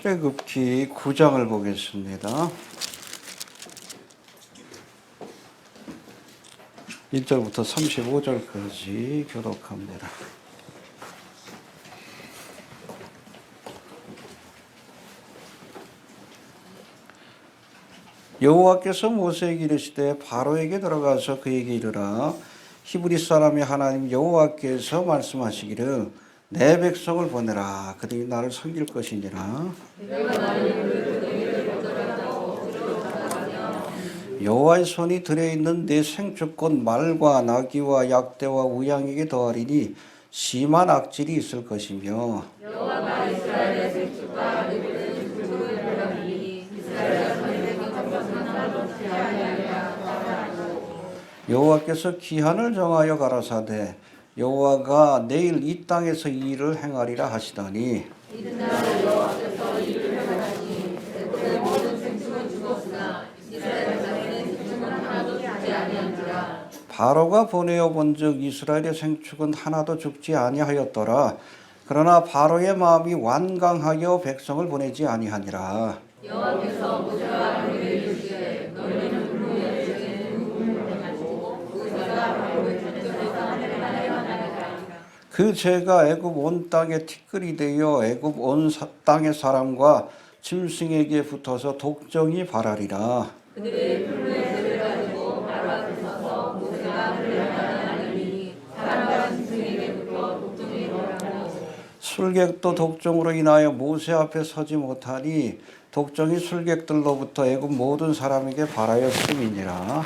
출애굽기 9장을 보겠습니다. 1절부터 35절까지 교독합니다. 여호와께서 모세에게 이르시되 바로에게 들어가서 그에게 이르라. 히브리 사람의 하나님 여호와께서 말씀하시기를 내 백성을 보내라. 그들이 나를 섬길 것이니라. 여호와의 손이 들에 있는 내 생축 말과 나귀와 약대와 우양에게 더하리니 심한 악질이 있을 것이며 여호와가 이스라엘의 생축과 그들의 죽음을 들으리니 이스라엘의 손에 것은 하나도 없지 아니하리라. 여호와께서 기한을 정하여 가라사대 여호와가 내일 이 땅에서 이 일을 행하리라 하시더니 이튿날 여호와께서 이를 행하시니 애굽의 모든 생축은 죽었으나 이스라엘의 생축은 하나도 죽지 아니한지라. 바로가 보내어 본즉 이스라엘의 생축은 하나도 죽지 아니하였더라. 그러나 바로의 마음이 완강하여 백성을 보내지 아니하니라. 여호와께서 모세와 아론에게 이르시되 너희는 불문에 그 죄가 애굽 온 땅에 티끌이 되어 애굽 온 땅의 사람과 짐승에게 붙어서 독정이 발하리라. 그들의 불문의 죄를 가지고 바로 앞에 서서 모세가 그를 하나님이 사람과 짐승에게 붙어 독정이 벌하고 술객도 독정으로 인하여 모세 앞에 서지 못하니 독정이 술객들로부터 애굽 모든 사람에게 발하였음이니라.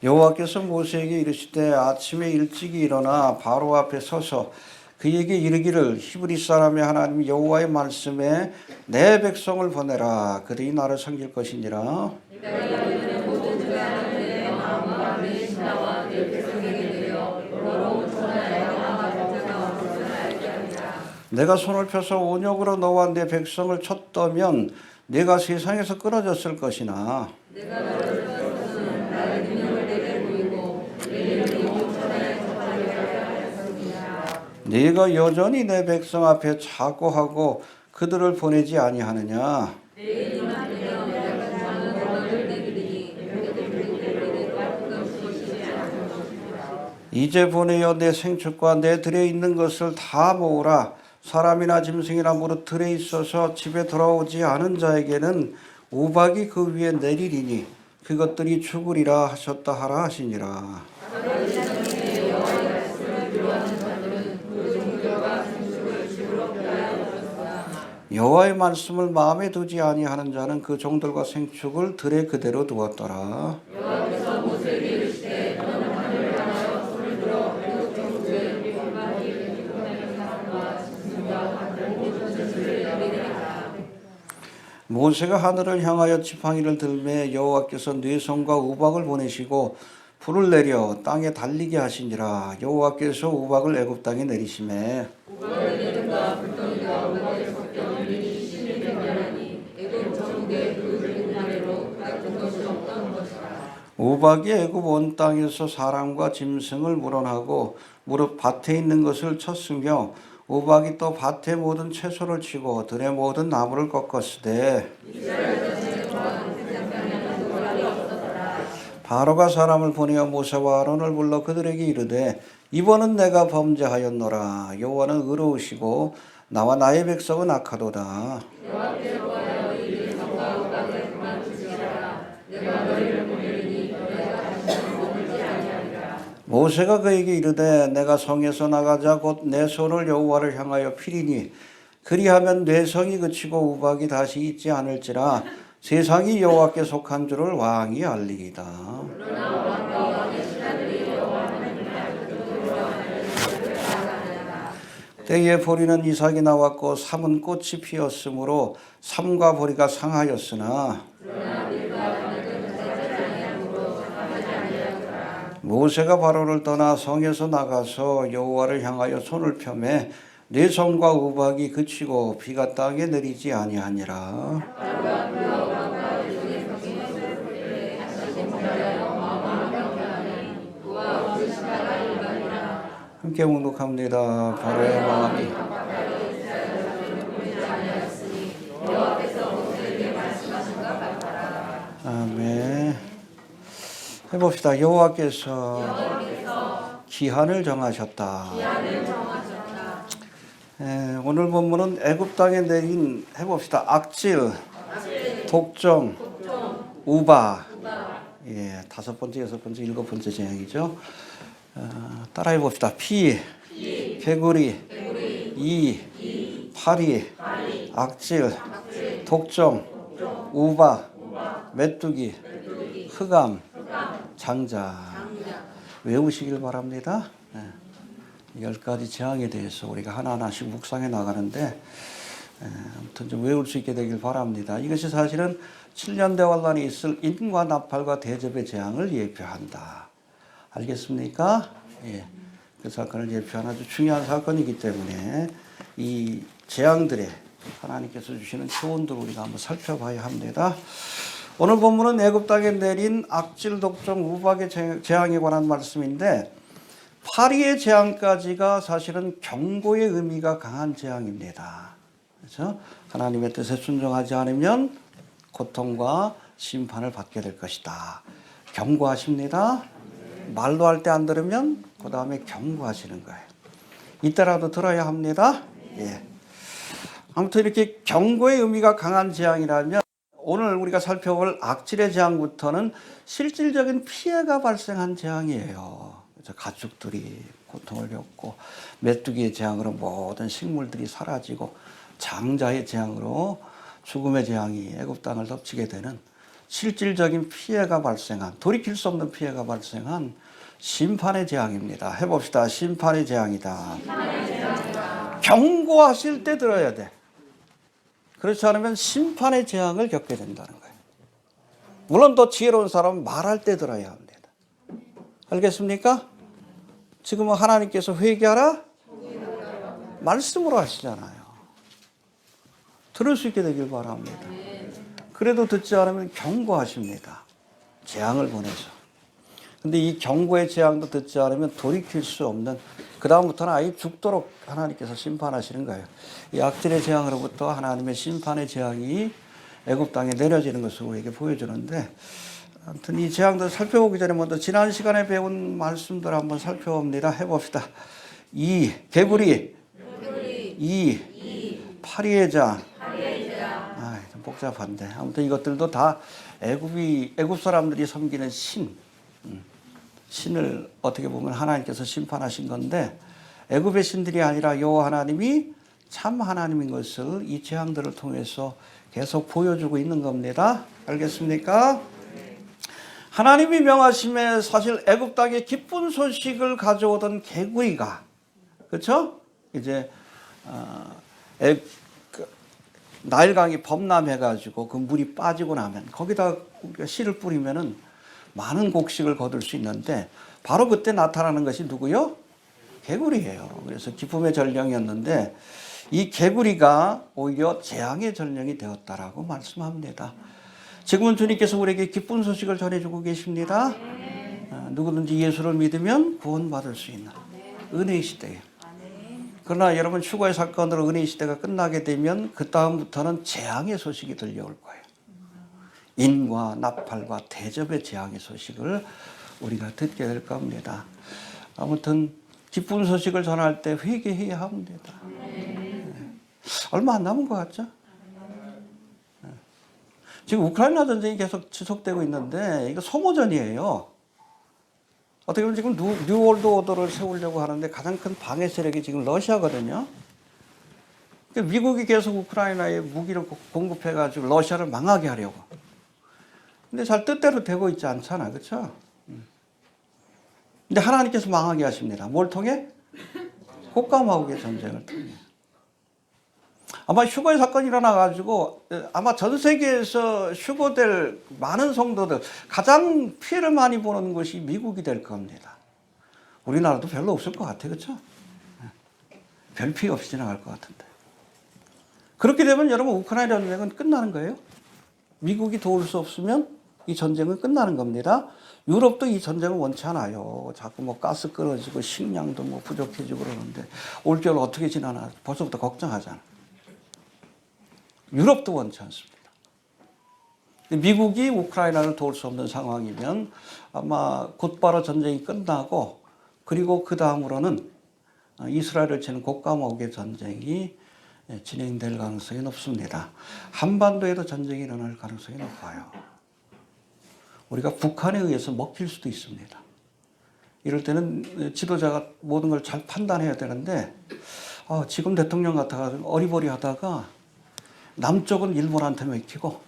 여호와께서 모세에게 이르시되 아침에 일찍이 일어나 바로 앞에 서서 그에게 이르기를 히브리 사람의 하나님 여호와의 말씀에 내 백성을 보내라. 그들이 나를 섬길 것이니라. 내가 손을 펴서 온역으로 너와 내 백성을 쳤더면 내가 세상에서 끊어졌을 것이나 네가 여전히 내 백성 앞에 자고하고 그들을 보내지 아니하느냐. 이제 보내어 내 생축과 내 들에 있는 것을 다 모으라. 사람이나 짐승이나 무릇 들에 있어서 집에 돌아오지 않은 자에게는 우박이 그 위에 내리리니 그것들이 죽으리라 하셨다 하라 하시니라. 여호와의 말씀을 마음에 두지 아니하는 자는 그 종들과 생축을 들에 그대로 두었더라. 여호와께서 모세에게 이르시되 너는 하늘을 향하여 손을 들어 애굽 정주에 우박이 보내는 사람과 짐승과 모든 것을 내리라. 모세가 하늘을 향하여 지팡이를 들매 여호와께서 뇌성과 우박을 보내시고 불을 내려 땅에 달리게 하시니라. 여호와께서 우박을 애굽 땅에 내리시매 우박의 기름과 불덩이가 우박에 섞여 물이 심히 맹렬하니 애굽 전국에 그 굵은 나래로 같은 것이 없던 것이라. 우박이 애굽 온 땅에서 사람과 짐승을 물어나고 무릇 밭에 있는 것을 쳤으며 우박이 또 밭의 모든 채소를 치고 들의 모든 나무를 꺾었으되 바로가 사람을 보내어 모세와 아론을 불러 그들에게 이르되 이번은 내가 범죄하였노라. 여호와는 의로우시고 나와 나의 백성은 악하도다. 모세가 그에게 이르되 내가 성에서 나가자 곧 내 손을 여호와를 향하여 피리니 그리하면 뇌성이 그치고 우박이 다시 있지 않을지라. 세상이 여호와께 속한 줄을 왕이 알리이다. 때에 보리는 이삭이 나왔고 삼은 꽃이 피었으므로 삼과 보리가 상하였으나 모세가 바로를 떠나 성에서 나가서 여호와를 향하여 손을 펴매 뇌성과 우박이 그치고 비가 땅에 내리지 아니하니라. 함께 묵묵합니다. 바로의 마음이 아멘. 해봅시다. 여호와께서 기한을 정하셨다. 오늘 본문은 애굽 땅에 내린 해봅시다. 악질, 독점, 우바. 예, 5번째, 6번째, 7번째 재앙이죠. 따라해 봅시다. 피, 개구리, 이, 파리, 악질, 독점, 우바, 메뚜기, 흑암, 장자. 외우시길 바랍니다. 10가지 재앙에 대해서 우리가 하나하나씩 묵상해 나가는데 아무튼 좀 외울 수 있게 되길 바랍니다. 이것이 사실은 7년 대환란이 있을 인과 나팔과 대접의 재앙을 예표한다. 알겠습니까? 예. 그 사건을 예표하는 아주 중요한 사건이기 때문에 이 재앙들에 하나님께서 주시는 교훈들을 우리가 한번 살펴봐야 합니다. 오늘 본문은 애굽 땅에 내린 악질, 독점, 우박의 재앙에 관한 말씀인데 파리의 재앙까지가 사실은 경고의 의미가 강한 재앙입니다. 그렇죠? 하나님의 뜻에 순종하지 않으면 고통과 심판을 받게 될 것이다. 경고하십니다. 말로 할 때 안 들으면 그 다음에 경고하시는 거예요. 이때라도 들어야 합니다. 예. 아무튼 이렇게 경고의 의미가 강한 재앙이라면 오늘 우리가 살펴볼 악질의 재앙부터는 실질적인 피해가 발생한 재앙이에요. 가축들이 고통을 겪고 메뚜기의 재앙으로 모든 식물들이 사라지고 장자의 재앙으로 죽음의 재앙이 애굽 땅을 덮치게 되는 실질적인 피해가 발생한 돌이킬 수 없는 피해가 발생한 심판의 재앙입니다. 해봅시다. 심판의 재앙이다. 경고하실 때 들어야 돼. 그렇지 않으면 심판의 재앙을 겪게 된다는 거예요. 물론 더 지혜로운 사람은 말할 때 들어야 합니다. 알겠습니까? 지금은 하나님께서 회개하라? 말씀으로 하시잖아요. 들을 수 있게 되길 바랍니다. 그래도 듣지 않으면 경고하십니다. 재앙을 보내서. 근데 이 경고의 재앙도 듣지 않으면 돌이킬 수 없는 그 다음부터는 아예 죽도록 하나님께서 심판하시는 거예요. 이 악질의 재앙으로부터 하나님의 심판의 재앙이 애굽 땅에 내려지는 것을 우리에게 보여주는데 아무튼 이 재앙들 살펴보기 전에 먼저 지난 시간에 배운 말씀들 한번 살펴봅니다. 해봅시다. 이 개구리, 이 파리의 장. 좀 복잡한데 아무튼 이것들도 다 애굽 사람들이 섬기는 신을 어떻게 보면 하나님께서 심판하신 건데 애굽의 신들이 아니라 여호와 하나님이 참 하나님인 것을 이 재앙들을 통해서 계속 보여주고 있는 겁니다. 알겠습니까? 하나님이 명하심에 사실 애굽 땅에 기쁜 소식을 가져오던 개구리가 그렇죠? 이제 나일강이 범람해가지고 그 물이 빠지고 나면 거기다 우리가 씨를 뿌리면은 많은 곡식을 거둘 수 있는데 바로 그때 나타나는 것이 누구요? 개구리예요. 그래서 기쁨의 전령이었는데 이 개구리가 오히려 재앙의 전령이 되었다라고 말씀합니다. 지금은 주님께서 우리에게 기쁜 소식을 전해주고 계십니다. 누구든지 예수를 믿으면 구원받을 수 있는 은혜의 시대예요. 그러나 여러분 휴거의 사건으로 은혜의 시대가 끝나게 되면 그 다음부터는 재앙의 소식이 들려올 거예요. 인과 나팔과 대접의 재앙의 소식을 우리가 듣게 될 겁니다. 아무튼 기쁜 소식을 전할 때 회개해야 합니다. 얼마 안 남은 것 같죠? 지금 우크라이나 전쟁이 계속 지속되고 있는데 이거 소모전이에요. 어떻게 보면 지금 뉴월드 오더를 세우려고 하는데 가장 큰 방해 세력이 지금 러시아거든요. 그러니까 미국이 계속 우크라이나에 무기를 공급해가지고 러시아를 망하게 하려고. 근데 잘 뜻대로 되고 있지 않잖아. 그렇죠? 근데 하나님께서 망하게 하십니다. 뭘 통해? 곡과 마곡의 전쟁을 통해. 아마 휴거의 사건이 일어나가지고 아마 전 세계에서 휴거될 많은 성도들 가장 피해를 많이 보는 것이 미국이 될 겁니다. 우리나라도 별로 없을 것 같아요. 그렇죠? 별 피해 없이 지나갈 것 같은데. 그렇게 되면 여러분 우크라이나 전쟁은 끝나는 거예요. 미국이 도울 수 없으면 이 전쟁은 끝나는 겁니다. 유럽도 이 전쟁을 원치 않아요. 자꾸 뭐 가스 끊어지고 식량도 뭐 부족해지고 그러는데 올겨울 어떻게 지나나 벌써부터 걱정하잖아. 유럽도 원치 않습니다. 미국이 우크라이나를 도울 수 없는 상황이면 아마 곧바로 전쟁이 끝나고 그리고 그 다음으로는 이스라엘을 치는 곡감옥의 전쟁이 진행될 가능성이 높습니다. 한반도에도 전쟁이 일어날 가능성이 높아요. 우리가 북한에 의해서 먹힐 수도 있습니다. 이럴 때는 지도자가 모든 걸 잘 판단해야 되는데 지금 대통령 같아가지고 어리버리하다가 남쪽은 일본한테 먹히고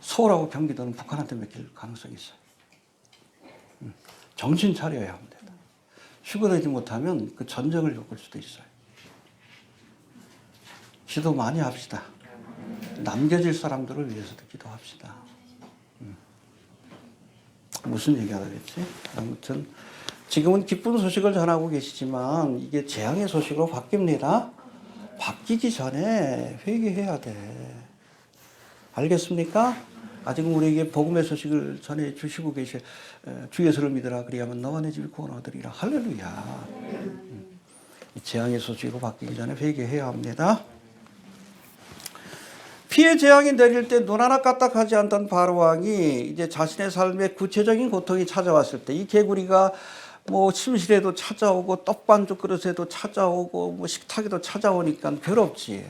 서울하고 경기도는 북한한테 먹힐 가능성이 있어요. 정신 차려야 합니다. 휴거되지 못하면 그 전쟁을 겪을 수도 있어요. 기도 많이 합시다. 남겨질 사람들을 위해서도 기도합시다. 무슨 얘기하다 그랬지? 아무튼 지금은 기쁜 소식을 전하고 계시지만 이게 재앙의 소식으로 바뀝니다. 바뀌기 전에 회개해야 돼. 알겠습니까? 아직은 우리에게 복음의 소식을 전해 주시고 계셔. 주 예수를 믿으라 그리하면 너와 내 집이 구원 얻으리라. 할렐루야. 재앙의 소식으로 바뀌기 전에 회개해야 합니다. 피해 재앙이 내릴 때 눈 하나 까딱하지 않던 바로왕이 이제 자신의 삶에 구체적인 고통이 찾아왔을 때 이 개구리가 뭐 침실에도 찾아오고 떡반죽 그릇에도 찾아오고 뭐 식탁에도 찾아오니까 괴롭지.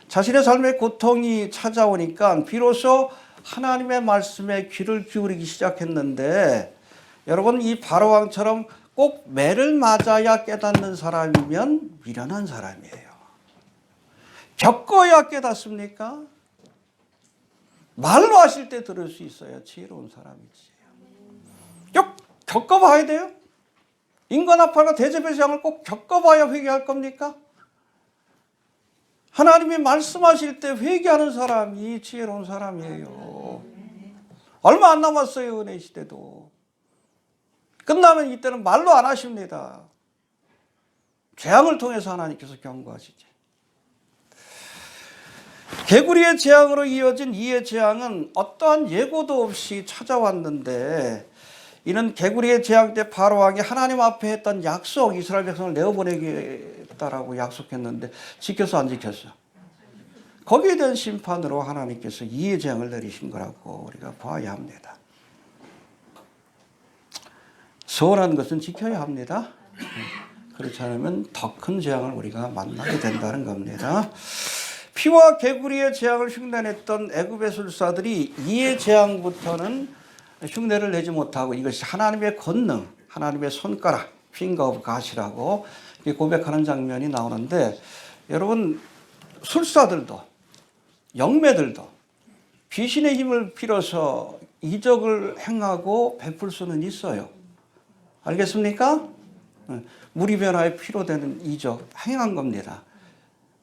자신의 삶의 고통이 찾아오니까 비로소 하나님의 말씀에 귀를 기울이기 시작했는데 여러분 이 바로왕처럼 꼭 매를 맞아야 깨닫는 사람이면 미련한 사람이에요. 겪어야 깨닫습니까? 말로 하실 때 들을 수 있어야 지혜로운 사람이지. 겪어봐야 돼요? 인간아파가 대접의 재앙을 꼭 겪어봐야 회개할 겁니까? 하나님이 말씀하실 때 회개하는 사람이 지혜로운 사람이에요. 얼마 안 남았어요. 은혜 시대도. 끝나면 이때는 말로 안 하십니다. 재앙을 통해서 하나님께서 경고하시지. 개구리의 재앙으로 이어진 이의 재앙은 어떠한 예고도 없이 찾아왔는데 이는 개구리의 재앙 때 바로왕이 하나님 앞에 했던 약속, 이스라엘 백성을 내어보내겠다라고 약속했는데 지켰어 안 지켰어? 거기에 대한 심판으로 하나님께서 이의 재앙을 내리신 거라고 우리가 봐야 합니다. 소원한 것은 지켜야 합니다. 그렇지 않으면 더 큰 재앙을 우리가 만나게 된다는 겁니다. 피와 개구리의 재앙을 흉내냈던 애굽의 술사들이 이의 재앙부터는 흉내를 내지 못하고 이것이 하나님의 권능, 하나님의 손가락, finger of God이라고 고백하는 장면이 나오는데 여러분 술사들도 영매들도 귀신의 힘을 빌어서 이적을 행하고 베풀 수는 있어요. 알겠습니까? 물이 변화에 피로 되는 이적 행한 겁니다.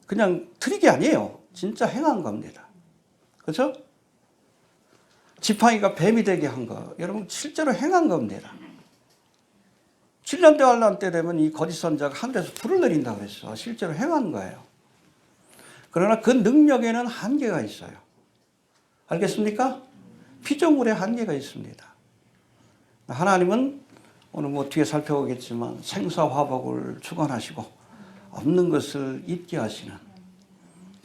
그냥 트릭이 아니에요. 진짜 행한 겁니다. 그렇죠? 지팡이가 뱀이 되게 한 거 여러분 실제로 행한 겁니다. 7년 대환란 때 되면 이 거짓 선자가 하늘에서 불을 내린다고 그랬어. 실제로 행한 거예요. 그러나 그 능력에는 한계가 있어요. 알겠습니까? 피조물에 한계가 있습니다. 하나님은 오늘 뭐 뒤에 살펴보겠지만 생사화복을 주관하시고 없는 것을 있게 하시는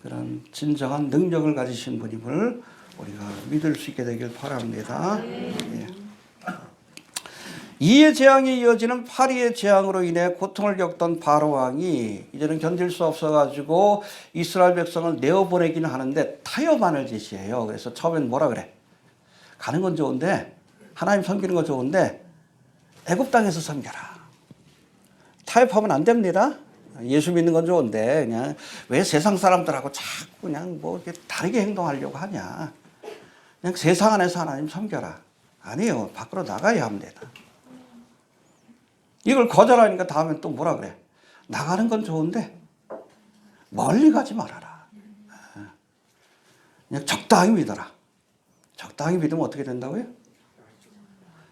그런 진정한 능력을 가지신 분임을 우리가 믿을 수 있게 되길 바랍니다. 예. 이의 재앙이 이어지는 8위의 재앙으로 인해 고통을 겪던 바로왕이 이제는 견딜 수 없어가지고 이스라엘 백성을 내어보내기는 하는데 타협안을 제시해요. 그래서 처음엔 뭐라 그래? 가는 건 좋은데 하나님 섬기는 건 좋은데 애굽 땅에서 섬겨라. 타협하면 안 됩니다. 예수 믿는 건 좋은데 그냥 왜 세상 사람들하고 자꾸 그냥 뭐 이렇게 다르게 행동하려고 하냐. 그냥 세상 안에서 하나님 섬겨라. 아니에요. 밖으로 나가야 합니다. 이걸 거절하니까 다음엔 또 뭐라 그래? 나가는 건 좋은데 멀리 가지 말아라. 그냥 적당히 믿어라. 적당히 믿으면 어떻게 된다고요?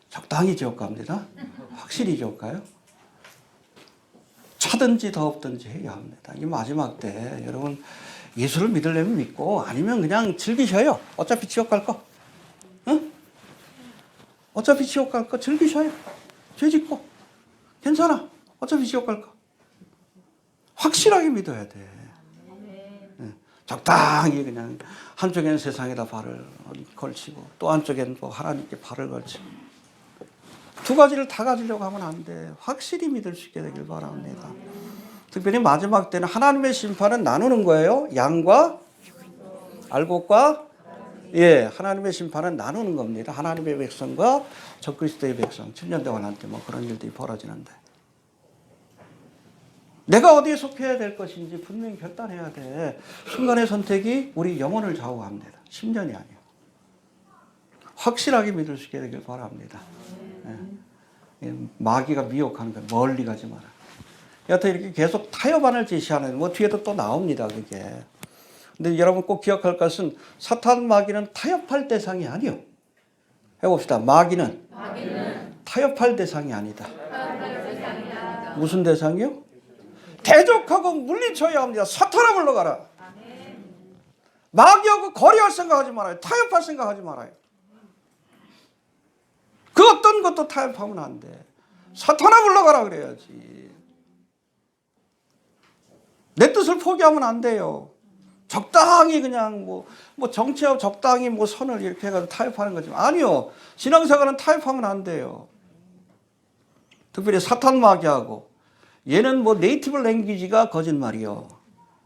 적당히 지옥 갑니다. 확실히 지옥 가요. 차든지 더 없든지 해야 합니다. 이 마지막 때 여러분 예수를 믿으려면 믿고 아니면 그냥 즐기셔요. 어차피 지옥 갈 거. 응? 어차피 지옥 갈 거 즐기셔요. 죄 짓고. 괜찮아. 어차피 지옥 갈 거. 확실하게 믿어야 돼. 적당히 그냥 한쪽에는 세상에다 발을 걸치고 또 한쪽에는 또 하나님께 발을 걸치고 두 가지를 다 가지려고 하면 안 돼. 확실히 믿을 수 있게 되길 바랍니다. 특별히 마지막 때는 하나님의 심판은 나누는 거예요. 양과 알곡과 하나님의 심판은 나누는 겁니다. 하나님의 백성과 적그리스도의 백성. 7년 동안 때 뭐 그런 일들이 벌어지는데 내가 어디에 속해야 될 것인지 분명히 결단해야 돼. 순간의 선택이 우리 영혼을 좌우합니다. 10년이 아니에요. 확실하게 믿을 수 있게 되길 바랍니다. 마귀가 미혹하는 거예요. 멀리 가지 마라. 여튼 이렇게 계속 타협안을 제시하는, 뭐 뒤에도 또 나옵니다, 그게. 근데 여러분 꼭 기억할 것은 사탄 마귀는 타협할 대상이 아니요. 해봅시다. 마귀는 타협할 대상이 아니다. 무슨 대상이요? 대적하고 물리쳐야 합니다. 사탄아 물러가라. 마귀하고 거리할 생각하지 말아요. 타협할 생각하지 말아요. 그 어떤 것도 타협하면 안 돼. 사탄아 물러가라 그래야지. 내 뜻을 포기하면 안 돼요. 적당히 그냥 뭐 정치하고 적당히 뭐 선을 이렇게 해가지고 타협하는 거지. 아니요. 신앙생활은 타협하면 안 돼요. 특별히 사탄 마귀하고 얘는 뭐 네이티브 랭귀지가 거짓말이요.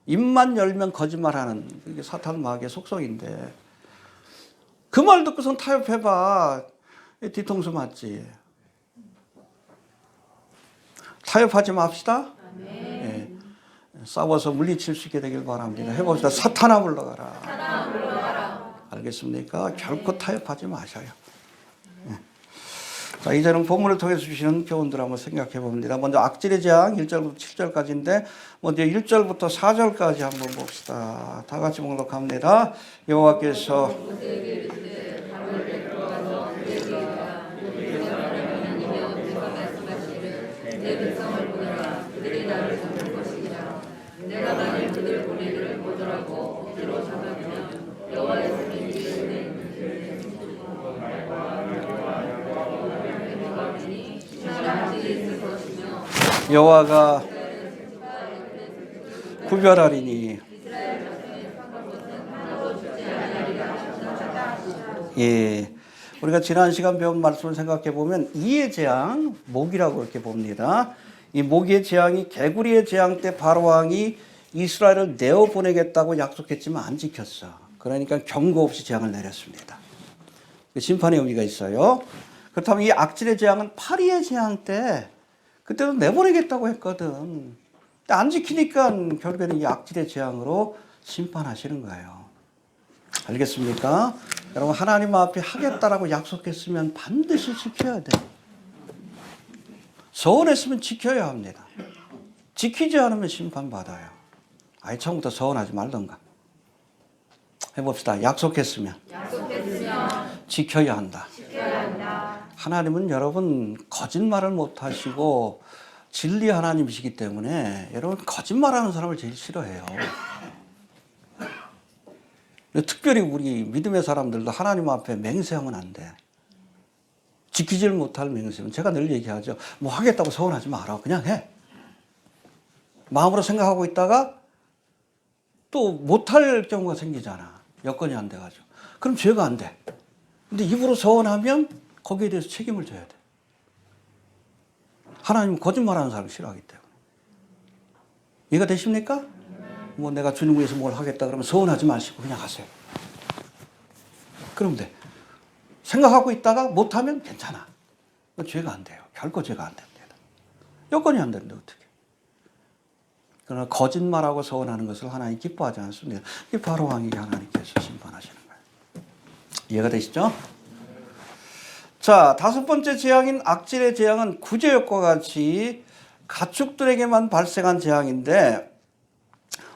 입만 열면 거짓말하는 이게 사탄 마귀의 속성인데 그 말 듣고선 타협해봐. 뒤통수 맞지. 타협하지 맙시다. 싸워서 물리칠 수 있게 되길 바랍니다. 해봅시다. 사탄아 물러가라. 알겠습니까? 결코 타협하지 마셔요. 자, 이제는 본문을 통해서 주시는 교훈들 한번 생각해 봅니다. 먼저 악질의 재앙 1절부터 7절까지인데 먼저 1절부터 4절까지 한번 봅시다. 다 같이 봉독합니다. 여호와께서 내 백성을 보내라. 그들이 나를 잡을 것이니라. 내가 만일 그들 보내기를 거절하고 억지로 잡아주면 여호와의 손이 여호와가 구별하리니. 예, 우리가 지난 시간 배운 말씀을 생각해 보면 이의 재앙, 모기라고 이렇게 봅니다. 이 모기의 재앙이 개구리의 재앙 때 바로왕이 이스라엘을 내어 보내겠다고 약속했지만 안 지켰어. 그러니까 경고 없이 재앙을 내렸습니다. 심판의 의미가 있어요. 그렇다면 이 악질의 재앙은 파리의 재앙 때 그때도 내보내겠다고 했거든. 근데 안 지키니까 결국에는 이 악질의 재앙으로 심판하시는 거예요. 알겠습니까? 여러분 하나님 앞에 하겠다라고 약속했으면 반드시 지켜야 돼. 서운했으면 지켜야 합니다. 지키지 않으면 심판받아요. 아예 처음부터 서운하지 말던가. 해봅시다. 약속했으면 지켜야 한다. 하나님은 여러분 거짓말을 못하시고 진리 하나님이시기 때문에 여러분 거짓말하는 사람을 제일 싫어해요. 특별히 우리 믿음의 사람들도 하나님 앞에 맹세하면 안 돼. 지키질 못할 맹세는 제가 늘 얘기하죠. 뭐 하겠다고 서운하지 마라. 그냥 해. 마음으로 생각하고 있다가 또 못할 경우가 생기잖아. 여건이 안 돼가지고. 그럼 죄가 안 돼. 근데 입으로 서운하면 거기에 대해서 책임을 져야 돼. 하나님은 거짓말하는 사람을 싫어하기 때문에. 이해가 되십니까? 뭐 내가 주님 위해서 뭘 하겠다 그러면 서운하지 마시고 그냥 하세요. 그러면 돼. 생각하고 있다가 못하면 괜찮아. 죄가 안 돼요. 결코 죄가 안 됩니다. 여건이 안 되는데 어떻게. 그러나 거짓말하고 서운하는 것을 하나님 기뻐하지 않습니다. 이게 바로 왕이 하나님께서 심판하시는 거예요. 이해가 되시죠? 자, 다섯 번째 재앙인 악질의 재앙은 구제역과 같이 가축들에게만 발생한 재앙인데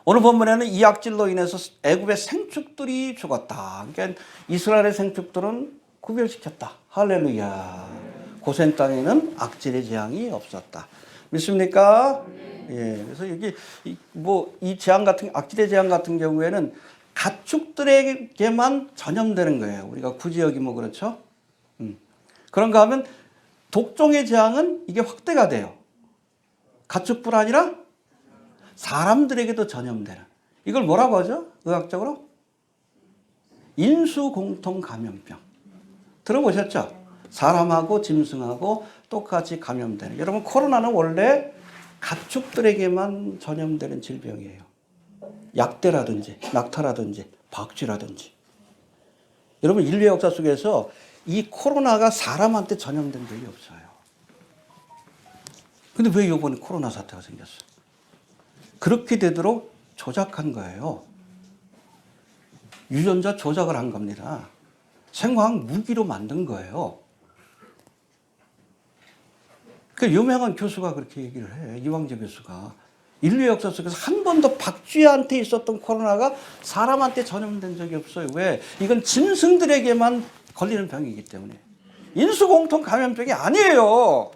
오늘 본문에는 이 악질로 인해서 애굽의 생축들이 죽었다. 그러니까 이스라엘의 생축들은 구별시켰다. 할렐루야. 고센 땅에는 악질의 재앙이 없었다. 믿습니까? 예, 그래서 여기 뭐 이 재앙 같은 악질의 재앙 같은 경우에는 가축들에게만 전염되는 거예요. 우리가 굳이 여기 뭐 그렇죠? 그런가 하면 독종의 재앙은 이게 확대가 돼요. 가축뿐 아니라 사람들에게도 전염되는. 이걸 뭐라고 하죠? 의학적으로? 인수공통 감염병. 들어보셨죠? 사람하고 짐승하고 똑같이 감염되는. 여러분 코로나는 원래 가축들에게만 전염되는 질병이에요. 약대라든지 낙타라든지 박쥐라든지. 여러분 인류의 역사 속에서 이 코로나가 사람한테 전염된 적이 없어요. 근데 왜 이번에 코로나 사태가 생겼어요? 그렇게 되도록 조작한 거예요. 유전자 조작을 한 겁니다. 생화학 무기로 만든 거예요. 그 유명한 교수가 그렇게 얘기를 해. 이광재 교수가. 인류 역사 속에서 한 번도 박쥐한테 있었던 코로나가 사람한테 전염된 적이 없어요. 왜? 이건 짐승들에게만 걸리는 병이기 때문에. 인수공통 감염병이 아니에요.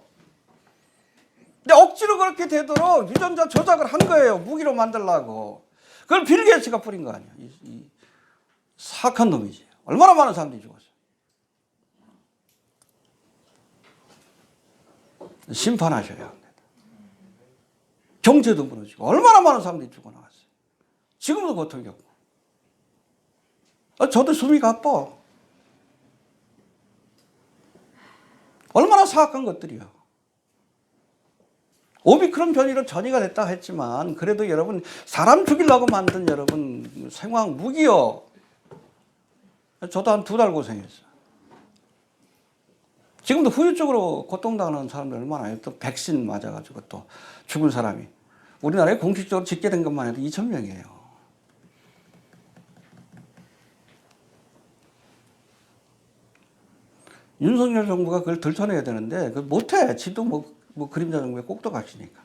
근데 억지로 그렇게 되도록 유전자 조작을 한 거예요. 무기로 만들려고. 그걸 빌 게이츠가 뿌린 거 아니야. 이 사악한 놈이지. 얼마나 많은 사람들이 죽었어요. 심판하셔야 합니다. 경제도 무너지고 얼마나 많은 사람들이 죽어나갔어요. 지금도 고통 겪고. 저도 숨이 가빠. 얼마나 사악한 것들이요. 오미크론 변이로 전이가 됐다 했지만 그래도 여러분 사람 죽이려고 만든 여러분 생화학 무기요. 저도 한 2달 고생했어요. 지금도 후유증으로 고통당하는 사람들 얼마나 해요. 또 백신 맞아가지고 또 죽은 사람이. 우리나라에 공식적으로 집계된 것만 해도 2,000명이에요. 윤석열 정부가 그걸 들춰내야 되는데 그걸 못해. 지도 뭐 그림자 정부에 꼭도 가시니까.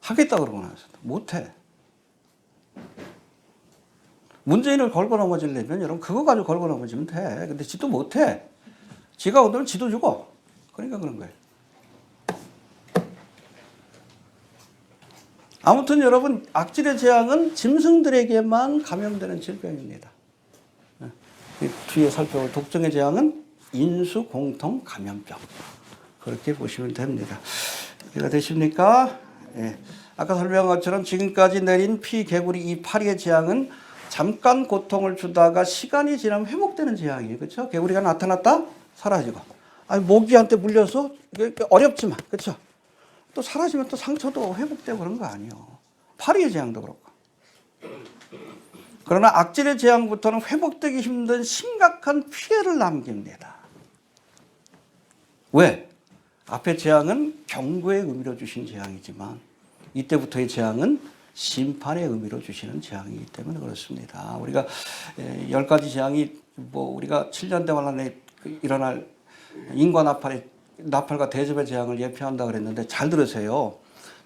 하겠다 그러고 나서 못해. 문재인을 걸고 넘어지려면 여러분 그거 가지고 걸고 넘어지면 돼. 근데 지도 못해. 지가 오늘 지도 주고. 그러니까 그런 거예요. 아무튼 여러분 악질의 재앙은 짐승들에게만 감염되는 질병입니다. 뒤에 살펴볼 독종의 재앙은 인수공통 감염병. 그렇게 보시면 됩니다. 이해가 되십니까? 예. 아까 설명한 것처럼 지금까지 내린 피, 개구리 이 파리의 재앙은 잠깐 고통을 주다가 시간이 지나면 회복되는 재앙이에요. 그렇죠? 개구리가 나타났다? 사라지고. 아니, 모기한테 물려서 어렵지만, 그렇죠? 또 사라지면 또 상처도 회복되고 그런 거 아니에요. 파리의 재앙도 그렇고. 그러나 악질의 재앙부터는 회복되기 힘든 심각한 피해를 남깁니다. 왜? 앞의 재앙은 경고의 의미로 주신 재앙이지만 이때부터의 재앙은 심판의 의미로 주시는 재앙이기 때문에 그렇습니다. 우리가 10가지 재앙이 뭐 우리가 7년대 환란에 일어날 인과 나팔과 대접의 재앙을 예표한다 그랬는데 잘 들으세요.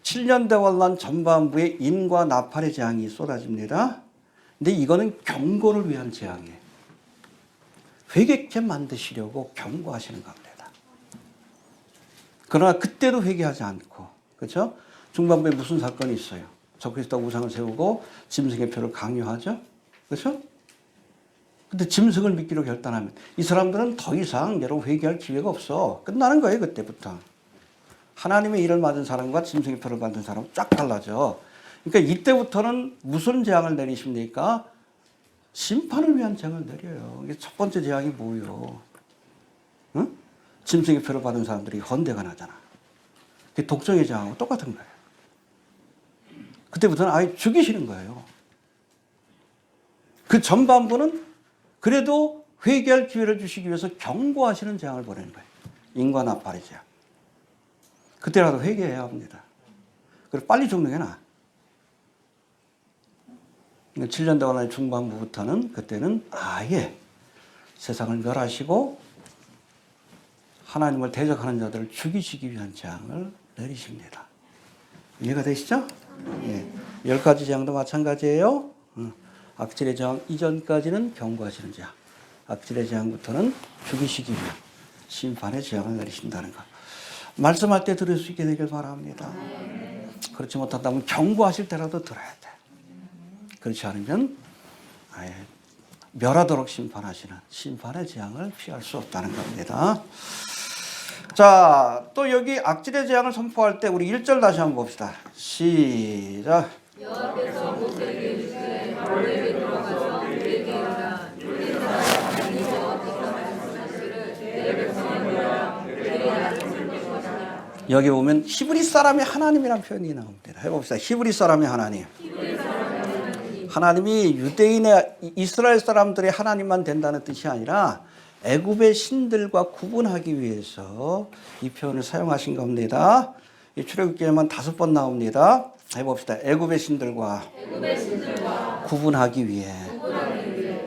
7년대 환란 전반부에 인과 나팔의 재앙이 쏟아집니다. 근데 이거는 경고를 위한 재앙이에요. 회개케 만드시려고 경고하시는 겁니다. 그러나 그때도 회개하지 않고, 그렇죠? 중반부에 무슨 사건이 있어요? 적그리스도 우상을 세우고 짐승의 표를 강요하죠, 그렇죠? 근데 짐승을 믿기로 결단하면 이 사람들은 더 이상 여러분 회개할 기회가 없어. 끝나는 거예요, 그때부터. 하나님의 일을 맞은 사람과 짐승의 표를 받은 사람은 쫙 달라져. 그러니까 이때부터는 무슨 재앙을 내리십니까? 심판을 위한 재앙을 내려요. 이게 첫 번째 재앙이 뭐예요? 응? 짐승의 표를 받은 사람들이 헌대가 나잖아. 그게 독종의 재앙하고 똑같은 거예요. 그때부터는 아예 죽이시는 거예요. 그 전반부는 그래도 회개할 기회를 주시기 위해서 경고하시는 재앙을 보내는 거예요. 인과 나팔의 재앙. 그때라도 회개해야 합니다. 그리고 빨리 죽는 게 나아. 7년대 환란의 중반부부터는 그때는 아예 세상을 멸하시고 하나님을 대적하는 자들을 죽이시기 위한 재앙을 내리십니다. 이해가 되시죠? 예. 10가지 재앙도 마찬가지예요. 악질의 재앙 이전까지는 경고하시는 재앙. 악질의 재앙부터는 죽이시기 위한 심판의 재앙을 내리신다는 것. 말씀할 때 들을 수 있게 되길 바랍니다. 그렇지 못한다면 경고하실 때라도 들어야 돼. 그렇지 않으면 아예 멸하도록 심판하시는 심판의 재앙을 피할 수 없다는 겁니다. 자, 또 여기 악질의 재앙을 선포할 때 우리 1절 다시 한번 봅시다. 시작. 여호와께서 모세에게 이르시되 바로에게 들어가서 그에게 이르라 너희 사람이 여호와께서 말씀하시기를 내 백성을 보라 그들이 나를 섬길 것이다. 여기 보면 히브리 사람의 하나님이라는 표현이 나옵니다. 해봅시다. 히브리 사람의 하나님. 하나님이 유대인의 이스라엘 사람들의 하나님만 된다는 뜻이 아니라 애굽의 신들과 구분하기 위해서 이 표현을 사용하신 겁니다. 이 출애굽기에만 5번 나옵니다. 해봅시다. 애굽의 신들과 구분하기 위해.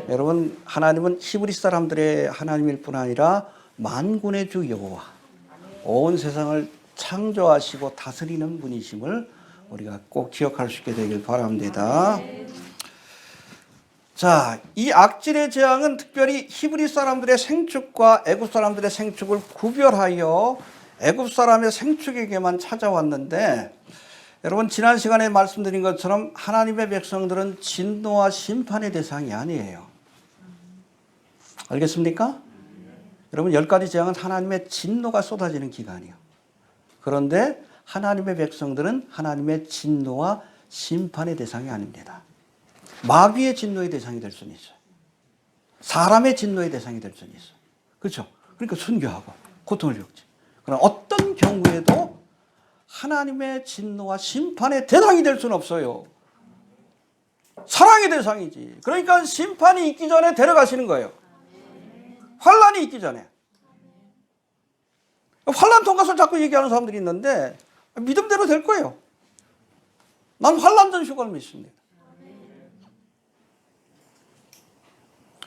여러분, 하나님은 히브리 사람들의 하나님일 뿐 아니라 만군의 주 여호와, 온 세상을 창조하시고 다스리는 분이심을 우리가 꼭 기억할 수 있게 되길 바랍니다. 자, 이 악질의 재앙은 특별히 히브리 사람들의 생축과 애굽 사람들의 생축을 구별하여 애굽 사람의 생축에게만 찾아왔는데, 여러분 지난 시간에 말씀드린 것처럼 하나님의 백성들은 진노와 심판의 대상이 아니에요. 알겠습니까? 여러분 10가지 재앙은 하나님의 진노가 쏟아지는 기간이에요. 그런데 하나님의 백성들은 하나님의 진노와 심판의 대상이 아닙니다. 마귀의 진노의 대상이 될 수는 있어요. 사람의 진노의 대상이 될 수는 있어요. 그렇죠? 그러니까 순교하고 고통을 겪지. 그러나 어떤 경우에도 하나님의 진노와 심판의 대상이 될 수는 없어요. 사랑의 대상이지. 그러니까 심판이 있기 전에 데려가시는 거예요. 환란이 있기 전에. 환란 통과설 자꾸 얘기하는 사람들이 있는데 믿음대로 될 거예요. 난 환란 전 휴가를 믿습니다.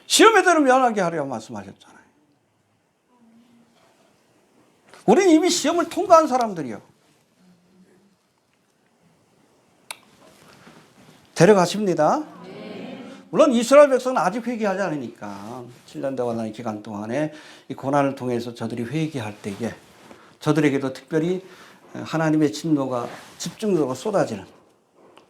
시험에 대로 면하게 하려고 말씀하셨잖아요. 우리는 이미 시험을 통과한 사람들이요. 데려가십니다. 물론 이스라엘 백성은 아직 회개하지 않으니까 7년 대환란의 기간 동안에 이 고난을 통해서 저들이 회개할 때에 저들에게도 특별히 하나님의 진노가 집중적으로 쏟아지는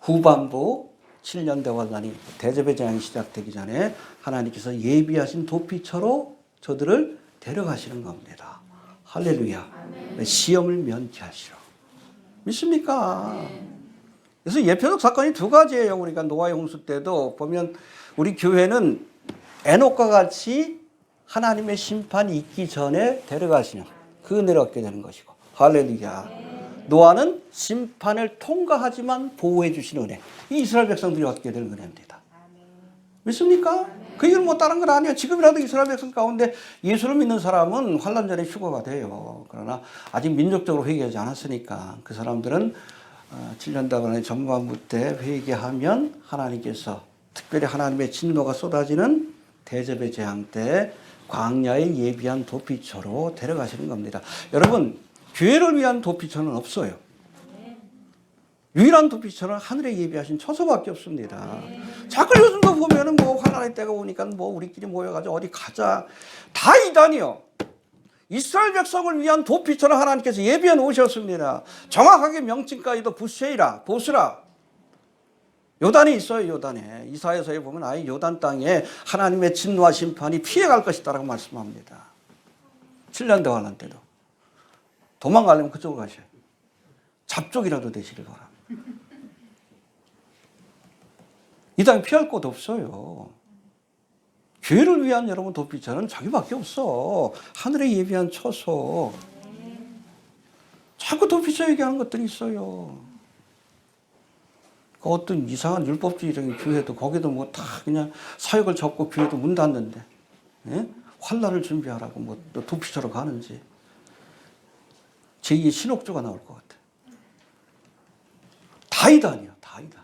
후반부 7년 대환란이 대접의 재앙이 시작되기 전에 하나님께서 예비하신 도피처로 저들을 데려가시는 겁니다. 할렐루야. 시험을 면케하시러. 믿습니까? 그래서 예표적 사건이 2가지예요. 우리가 노아의 홍수 때도 보면 우리 교회는 에녹과 같이 하나님의 심판이 있기 전에 데려가시는 그 은혜를 얻게 되는 것이고, 할렐루야. 노아는 심판을 통과하지만 보호해 주시는 은혜, 이 이스라엘 백성들이 얻게 되는 은혜입니다. 믿습니까? 그 일은 뭐 다른 건 아니에요. 지금이라도 이스라엘 백성 가운데 예수를 믿는 사람은 환란 전에 휴거가 돼요. 그러나 아직 민족적으로 회개하지 않았으니까 그 사람들은 7년 동안의 전반부 때 회개하면 하나님께서 특별히 하나님의 진노가 쏟아지는 대접의 재앙 때 광야에 예비한 도피처로 데려가시는 겁니다. 여러분, 교회를 위한 도피처는 없어요. 유일한 도피처는 하늘에 예비하신 처소밖에 없습니다. 자꾸 요즘도 보면은 뭐 환난의 때가 오니까 뭐 우리끼리 모여가지고 어디 가자. 다 이단이요. 이스라엘 백성을 위한 도피처를 하나님께서 예비해 놓으셨습니다. 정확하게 명칭까지도 부세이라, 보스라. 요단이 있어요, 요단에. 이사야서에 보면 아예 요단 땅에 하나님의 진노와 심판이 피해갈 것이다라고 말씀합니다. 7년 대환란 때도. 도망가려면 그쪽으로 가셔요. 잡족이라도 되시길 바랍니다. 이 땅에 피할 곳 없어요. 교회를 위한 여러분 도피처는 자기밖에 없어. 하늘에 예비한 처소. 자꾸 도피처 얘기하는 것들이 있어요. 그 어떤 이상한 율법주의적인 교회도 거기도 뭐 다 그냥 사역을 접고 교회도 문 닫는데, 예? 환란을 준비하라고 뭐 도피처로 가는지. 제2의 신옥조가 나올 것 같아. 다 이단이야, 다 이단.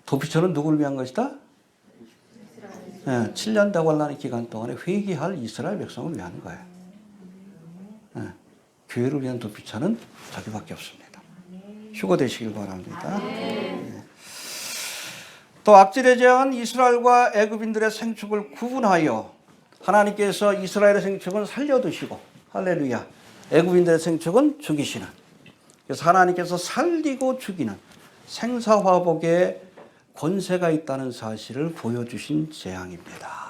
도피처는 누구를 위한 것이다? 7년 대환란의 기간 동안에 회개할 이스라엘 백성을 위한 거예요. 교회를 위한 도피처는 자기밖에 없습니다. 휴거되시길 바랍니다. 또 악질의 재앙은 이스라엘과 애굽인들의 생축을 구분하여 하나님께서 이스라엘의 생축은 살려두시고, 할렐루야, 애굽인들의 생축은 죽이시는 그래서 하나님께서 살리고 죽이는 생사화복의 권세가 있다는 사실을 보여주신 재앙입니다.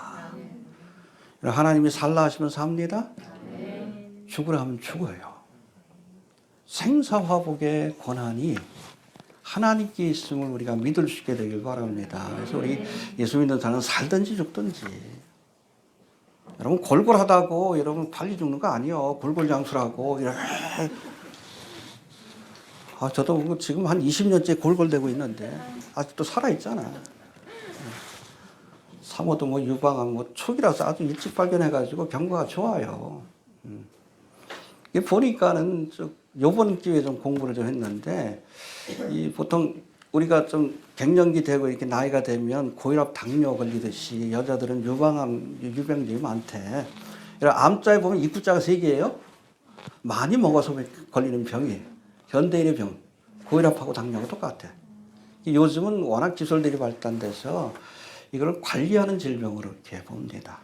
하나님이 살라 하시면 삽니다. 죽으라 하면 죽어요. 생사화복의 권한이 하나님께 있음을 우리가 믿을 수 있게 되길 바랍니다. 그래서 우리 예수 믿는 사람은 살든지 죽든지. 여러분 골골하다고 여러분 빨리 죽는 거 아니에요. 골골장수라고. 저도 지금 한 20년째 골골대고 있는데 아직도 살아있잖아. 사모도 뭐 유방암 초기라서 아주 일찍 발견해가지고 경과가 좋아요. 보니까는 요번 기회에 좀 공부를 좀 했는데 보통 우리가 좀 갱년기 되고 이렇게 나이가 되면 고혈압, 당뇨 걸리듯이 여자들은 유방암 유병들이 많대. 암자에 보면 입구자가 3개예요. 많이 먹어서 걸리는 병이에요. 현대인의 병, 고혈압하고 당뇨하고 똑같아. 요즘은 워낙 기술들이 발달돼서 이걸 관리하는 질병으로 이렇게 봅니다.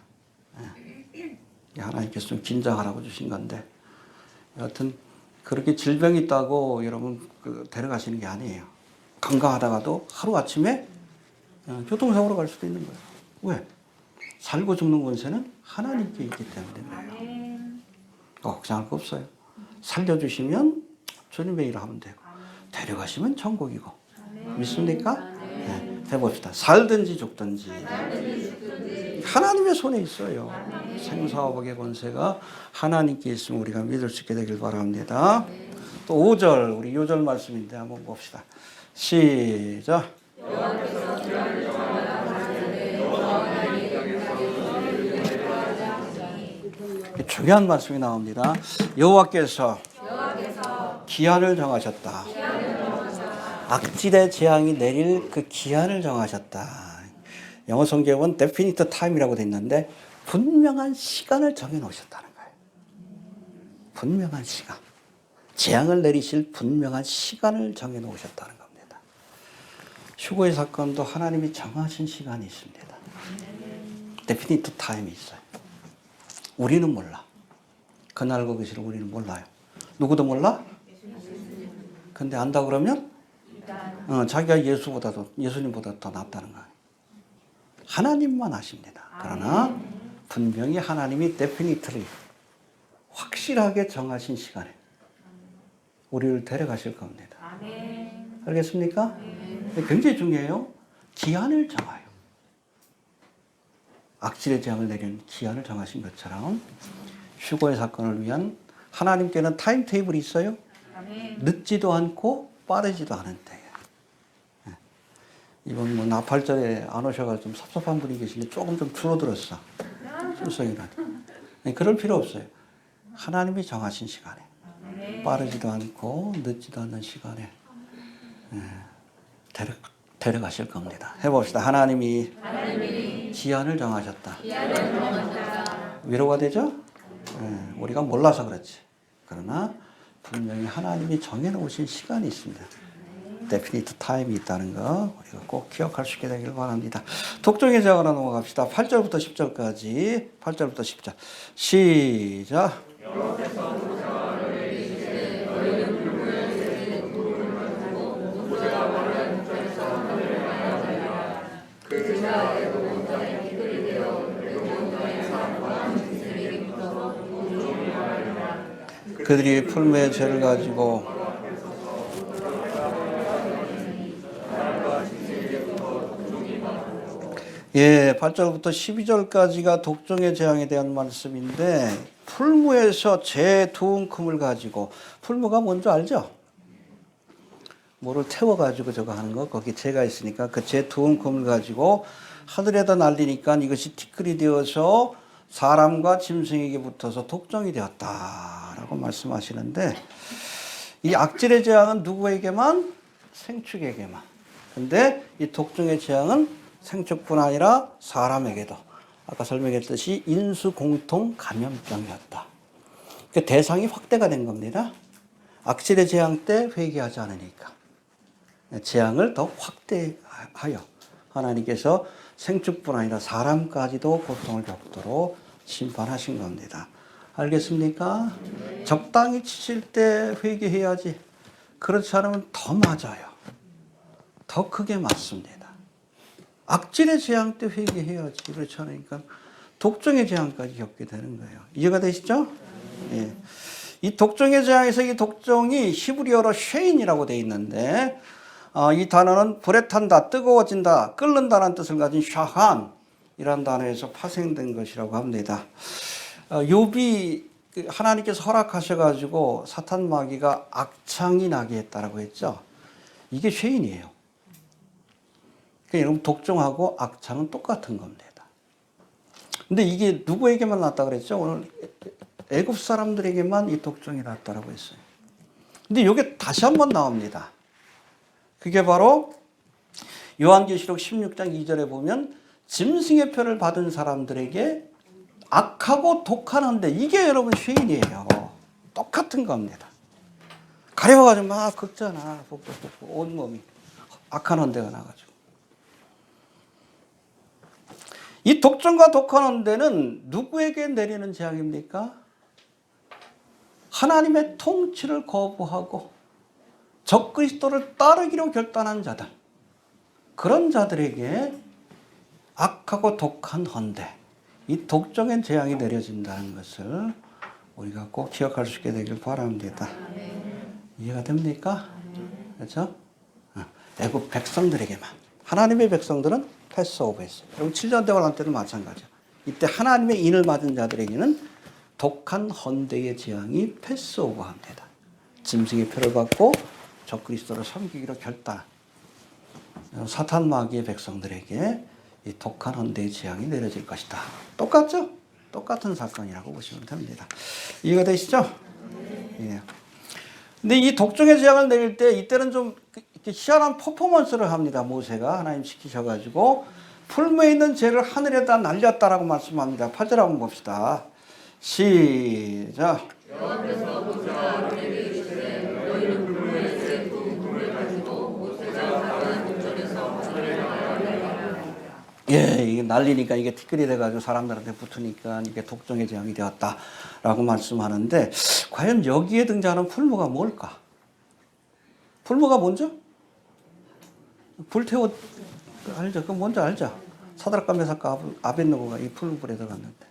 하나님께서 좀 긴장하라고 주신 건데 여하튼 그렇게 질병이 있다고 여러분 데려가시는 게 아니에요. 건강하다가도 하루아침에 교통사고로 갈 수도 있는 거예요. 왜? 살고 죽는 권세는 하나님께 있기 때문에 그래요. 걱정할 거 없어요. 살려주시면 주님의 일을 하면 되고 데려가시면 천국이고. 믿습니까? 네, 해봅시다. 살든지 죽든지 하나님의 손에 있어요. 생사화복의 권세가 하나님께 있으면 우리가 믿을 수 있게 되길 바랍니다. 또 5절 우리 요절 말씀인데 한번 봅시다. 시작. 중요한 말씀이 나옵니다. 여호와께서 기한을 정하셨다. 악질의 재앙이 내릴 그 기한을 정하셨다. 영어 성경은 definite time이라고 돼 있는데 분명한 시간을 정해 놓으셨다는 거예요. 분명한 시간. 재앙을 내리실 분명한 시간을 정해 놓으셨다는 겁니다. 휴거의 사건도 하나님이 정하신 시간이 있습니다. definite time이 있어요. 우리는 몰라. 그날 그것을 우리는 몰라요. 누구도 몰라? 근데 안다 그러면 자기가 예수님보다 더 낫다는 거예요. 하나님만 아십니다. 그러나 분명히 하나님이 definitely 확실하게 정하신 시간에 우리를 데려가실 겁니다. 알겠습니까? 굉장히 중요해요. 기한을 정하요. 악질의 재앙을 내리는 기한을 정하신 것처럼 휴거의 사건을 위한 하나님께는 타임테이블이 있어요. 늦지도 않고 빠르지도 않은 때에. 이번 뭐 나팔절에 안 오셔가지고 좀 섭섭한 분이 계시는데 조금 좀 줄어들었어. 출석이란. 그럴 필요 없어요. 하나님이 정하신 시간에 빠르지도 않고 늦지도 않는 시간에 데려가실 겁니다. 해봅시다. 하나님이 기한을 정하셨다. 위로가 되죠? 우리가 몰라서 그렇지. 그러나 분명히 하나님이 정해놓으신 시간이 있습니다. definite time이 있다는 거 우리가 꼭 기억할 수 있게 되길 바랍니다. 독종의 재앙으로 넘어갑시다. 8절부터 10절까지 8절부터 10절 시작. 그들이 풀무의 죄를 가지고 예, 8절부터 12절까지가 독종의 재앙에 대한 말씀인데 풀무에서 재 두 움큼을 가지고 풀무가 뭔지 알죠? 뭐를 태워가지고 저거 하는 거 거기 재가 있으니까 그 재 두 움큼을 가지고 하늘에다 날리니까 이것이 티끌이 되어서 사람과 짐승에게 붙어서 독종이 되었다라고 말씀하시는데 이 악질의 재앙은 누구에게만? 생축에게만. 근데 이 독종의 재앙은 생축뿐 아니라 사람에게도 아까 설명했듯이 인수공통 감염병이었다. 그 대상이 확대가 된 겁니다. 악질의 재앙 때 회개하지 않으니까 재앙을 더 확대하여 하나님께서 생축뿐 아니라 사람까지도 고통을 겪도록 심판하신 겁니다. 알겠습니까? 적당히 치실 때 회개해야지. 그렇지 않으면 더 맞아요. 더 크게 맞습니다. 악질의 재앙 때 회개해야지. 그렇지 않으니까 독종의 재앙까지 겪게 되는 거예요. 이해가 되시죠? 예. 이 독종의 재앙에서 이 독종이 히브리어로 쉐인이라고 되어 있는데 이 단어는 불에 탄다, 뜨거워진다, 끓는다는 뜻을 가진 샤한이라는 단어에서 파생된 것이라고 합니다. 욥이 하나님께서 허락하셔가지고 사탄 마귀가 악창이 나게 했다라고 했죠. 이게 쉐인이에요. 그러니까 여러분 독종하고 악창은 똑같은 겁니다. 근데 이게 누구에게만 났다 그랬죠? 오늘 애굽 사람들에게만 이 독종이 났다라고 했어요. 근데 이게 다시 한번 나옵니다. 그게 바로 요한계시록 16장 2절에 보면 짐승의 표를 받은 사람들에게 악하고 독한 헌데 이게 여러분 쉐인이에요. 똑같은 겁니다. 가려워가지고 막 긁잖아. 온몸이 악한 헌데가 나가지고. 이 독종과 독한 헌데는 누구에게 내리는 재앙입니까? 하나님의 통치를 거부하고 적그리스도를 따르기로 결단한 자들, 그런 자들에게 악하고 독한 헌데 이 독종의 재앙이 내려진다는 것을 우리가 꼭 기억할 수 있게 되길 바랍니다. 이해가 됩니까? 그렇죠? 애굽 백성들에게만. 하나님의 백성들은 패스오버했어요. 여러분 7년 대환란 때도 마찬가지야. 이때 하나님의 인을 맞은 자들에게는 독한 헌대의 재앙이 패스오버합니다. 짐승의 표를 받고 적그리스도를 섬기기로 결단. 사탄 마귀의 백성들에게 이 독한 헌대의 재앙이 내려질 것이다. 똑같죠? 똑같은 사건이라고 보시면 됩니다. 이해가 되시죠? 예. 근데 이 독종의 재앙을 내릴 때 이때는 좀 희한한 퍼포먼스를 합니다. 모세가 하나님 시키셔가지고 풀무에 있는 재를 하늘에다 날렸다라고 말씀합니다. 8절 한번 봅시다. 시작. 여호와께서 모세와 아론에게 이르시되 너희는 풀무에 재 두 물을 가지고 모세가 가나안 동전에서 하늘에 날려라. 예, 이게 날리니까 이게 티끌이 돼가지고 사람들한테 붙으니까 이게 독종의 재앙이 되었다라고 말씀하는데 과연 여기에 등장하는 풀무가 뭘까? 풀무가 뭔죠? 불태워 알죠? 그건 뭔지 알죠? 사드락과 메삭과 아벳느고가 이 풀무불에 들어갔는데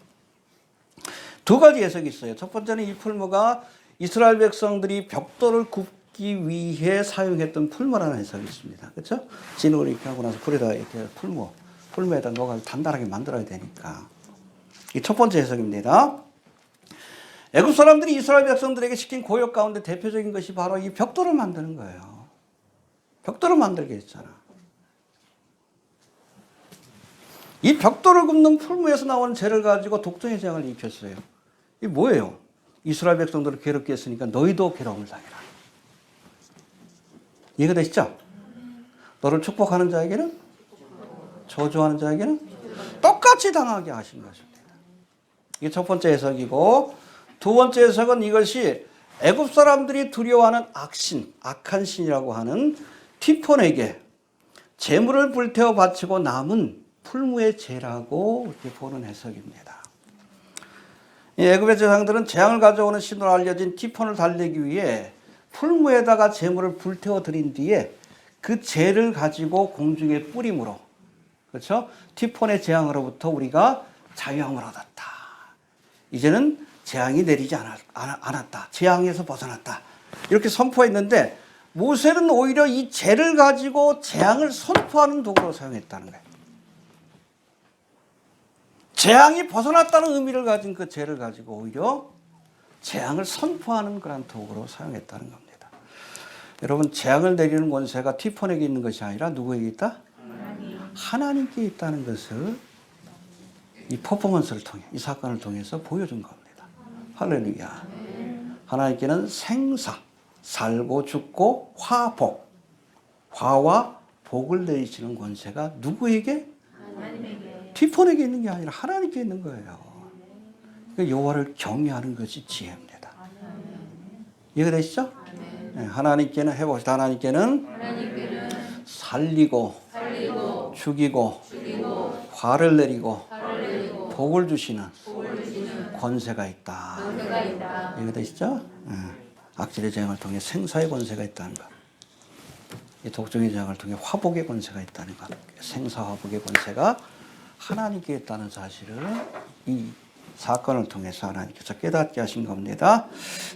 두 가지 해석이 있어요. 첫 번째는 이 풀무가 이스라엘 백성들이 벽돌을 굽기 위해 사용했던 풀무라는 해석이 있습니다. 그렇죠? 진으로 이렇게 하고 나서 불에다 이렇게 풀무에다 녹아서 단단하게 만들어야 되니까. 이 첫 번째 해석입니다. 애굽 사람들이 이스라엘 백성들에게 시킨 고역 가운데 대표적인 것이 바로 이 벽돌을 만드는 거예요. 벽돌을 만들게 했잖아. 이 벽돌을 굽는 풀무에서 나오는 재를 가지고 독종의 재앙을 입혔어요. 이게 뭐예요? 이스라엘 백성들을 괴롭게 했으니까 너희도 괴로움을 당해라. 이해가 되시죠? 너를 축복하는 자에게는 저주하는 자에게는 똑같이 당하게 하신 것입니다. 이게 첫 번째 해석이고 두 번째 해석은 이것이 애굽 사람들이 두려워하는 악신, 악한 신이라고 하는 티폰에게 재물을 불태워 바치고 남은 풀무의 재라고 이렇게 보는 해석입니다. 이 애굽의 제사장들은 재앙을 가져오는 신으로 알려진 티폰을 달래기 위해 풀무에다가 재물을 불태워 드린 뒤에 그 재를 가지고 공중에 뿌림으로, 그렇죠? 티폰의 재앙으로부터 우리가 자유함을 얻었다. 이제는 재앙이 내리지 않았다. 재앙에서 벗어났다. 이렇게 선포했는데 모세는 오히려 이 재를 가지고 재앙을 선포하는 도구로 사용했다는 거예요. 재앙이 벗어났다는 의미를 가진 그 재를 가지고 오히려 재앙을 선포하는 그런 도구로 사용했다는 겁니다. 여러분, 재앙을 내리는 권세가 티폰에게 있는 것이 아니라 누구에게 있다? 하나님께 있다는 것을 이 퍼포먼스를 통해, 이 사건을 통해서 보여준 겁니다. 할렐루야. 하나님께는 생사, 살고 죽고 화복, 화와 복을 내리시는 권세가 누구에게? 하나님에게. 티폰에게 있는 게 아니라 하나님께 있는 거예요. 그러니까 여호와를 경외하는 것이 지혜입니다. 이해가 되시죠? 네, 하나님께는 해봅시다. 하나님께는 살리고 죽이고 화를 내리고 복을 주시는 권세가 있다. 이해가 되시죠? 네. 악질의 재앙을 통해 생사의 권세가 있다는 것. 이 독종의 재앙을 통해 화복의 권세가 있다는 것. 생사 화복의 권세가 하나님께 있다는 사실을 이 사건을 통해서 하나님께서 깨닫게 하신 겁니다.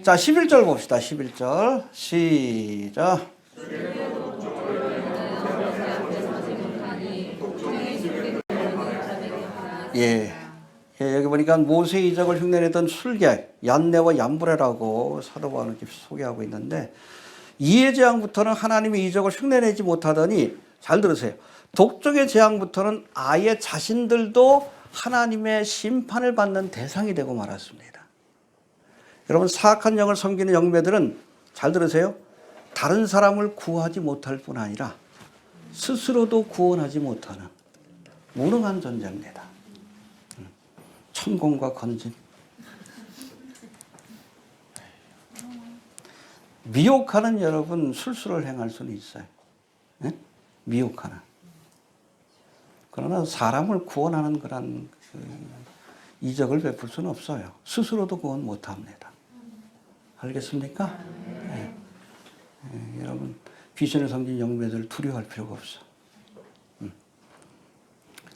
자, 11절 봅시다. 11절 시작. 예. 예, 여기 보니까 모세의 이적을 흉내내던 술객 얀네와 얀브레라고 사도 바울은 이렇게 소개하고 있는데, 이의 재앙부터는 하나님의 이적을 흉내내지 못하더니, 잘 들으세요, 독종의 재앙부터는 아예 자신들도 하나님의 심판을 받는 대상이 되고 말았습니다. 여러분, 사악한 영을 섬기는 영매들은, 잘 들으세요, 다른 사람을 구하지 못할 뿐 아니라 스스로도 구원하지 못하는 무능한 존재입니다. 천공과 건진. 미혹하는 여러분 술수를 행할 수는 있어요. 네? 미혹하는. 그러나 사람을 구원하는 그런 이적을 베풀 수는 없어요. 스스로도 구원 못합니다. 알겠습니까? 네. 네, 여러분 귀신을 섬긴 영매들 두려워할 필요가 없어.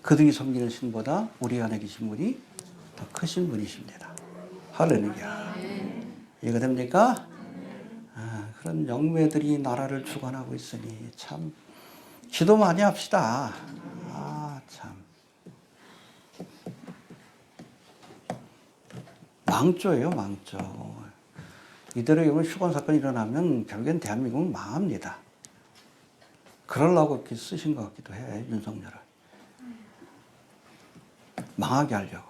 그들이 섬기는 신보다 우리 안에 계신 분이 더 크신 분이십니다. 할렐루야. 이해가 됩니까? 그런 영매들이 나라를 주관하고 있으니 참 기도 많이 합시다. 참 망조예요, 망조. 이대로 이번 휴관 사건이 일어나면 결국엔 대한민국은 망합니다. 그러려고 이렇게 쓰신 것 같기도 해, 윤석열을. 망하게 하려고.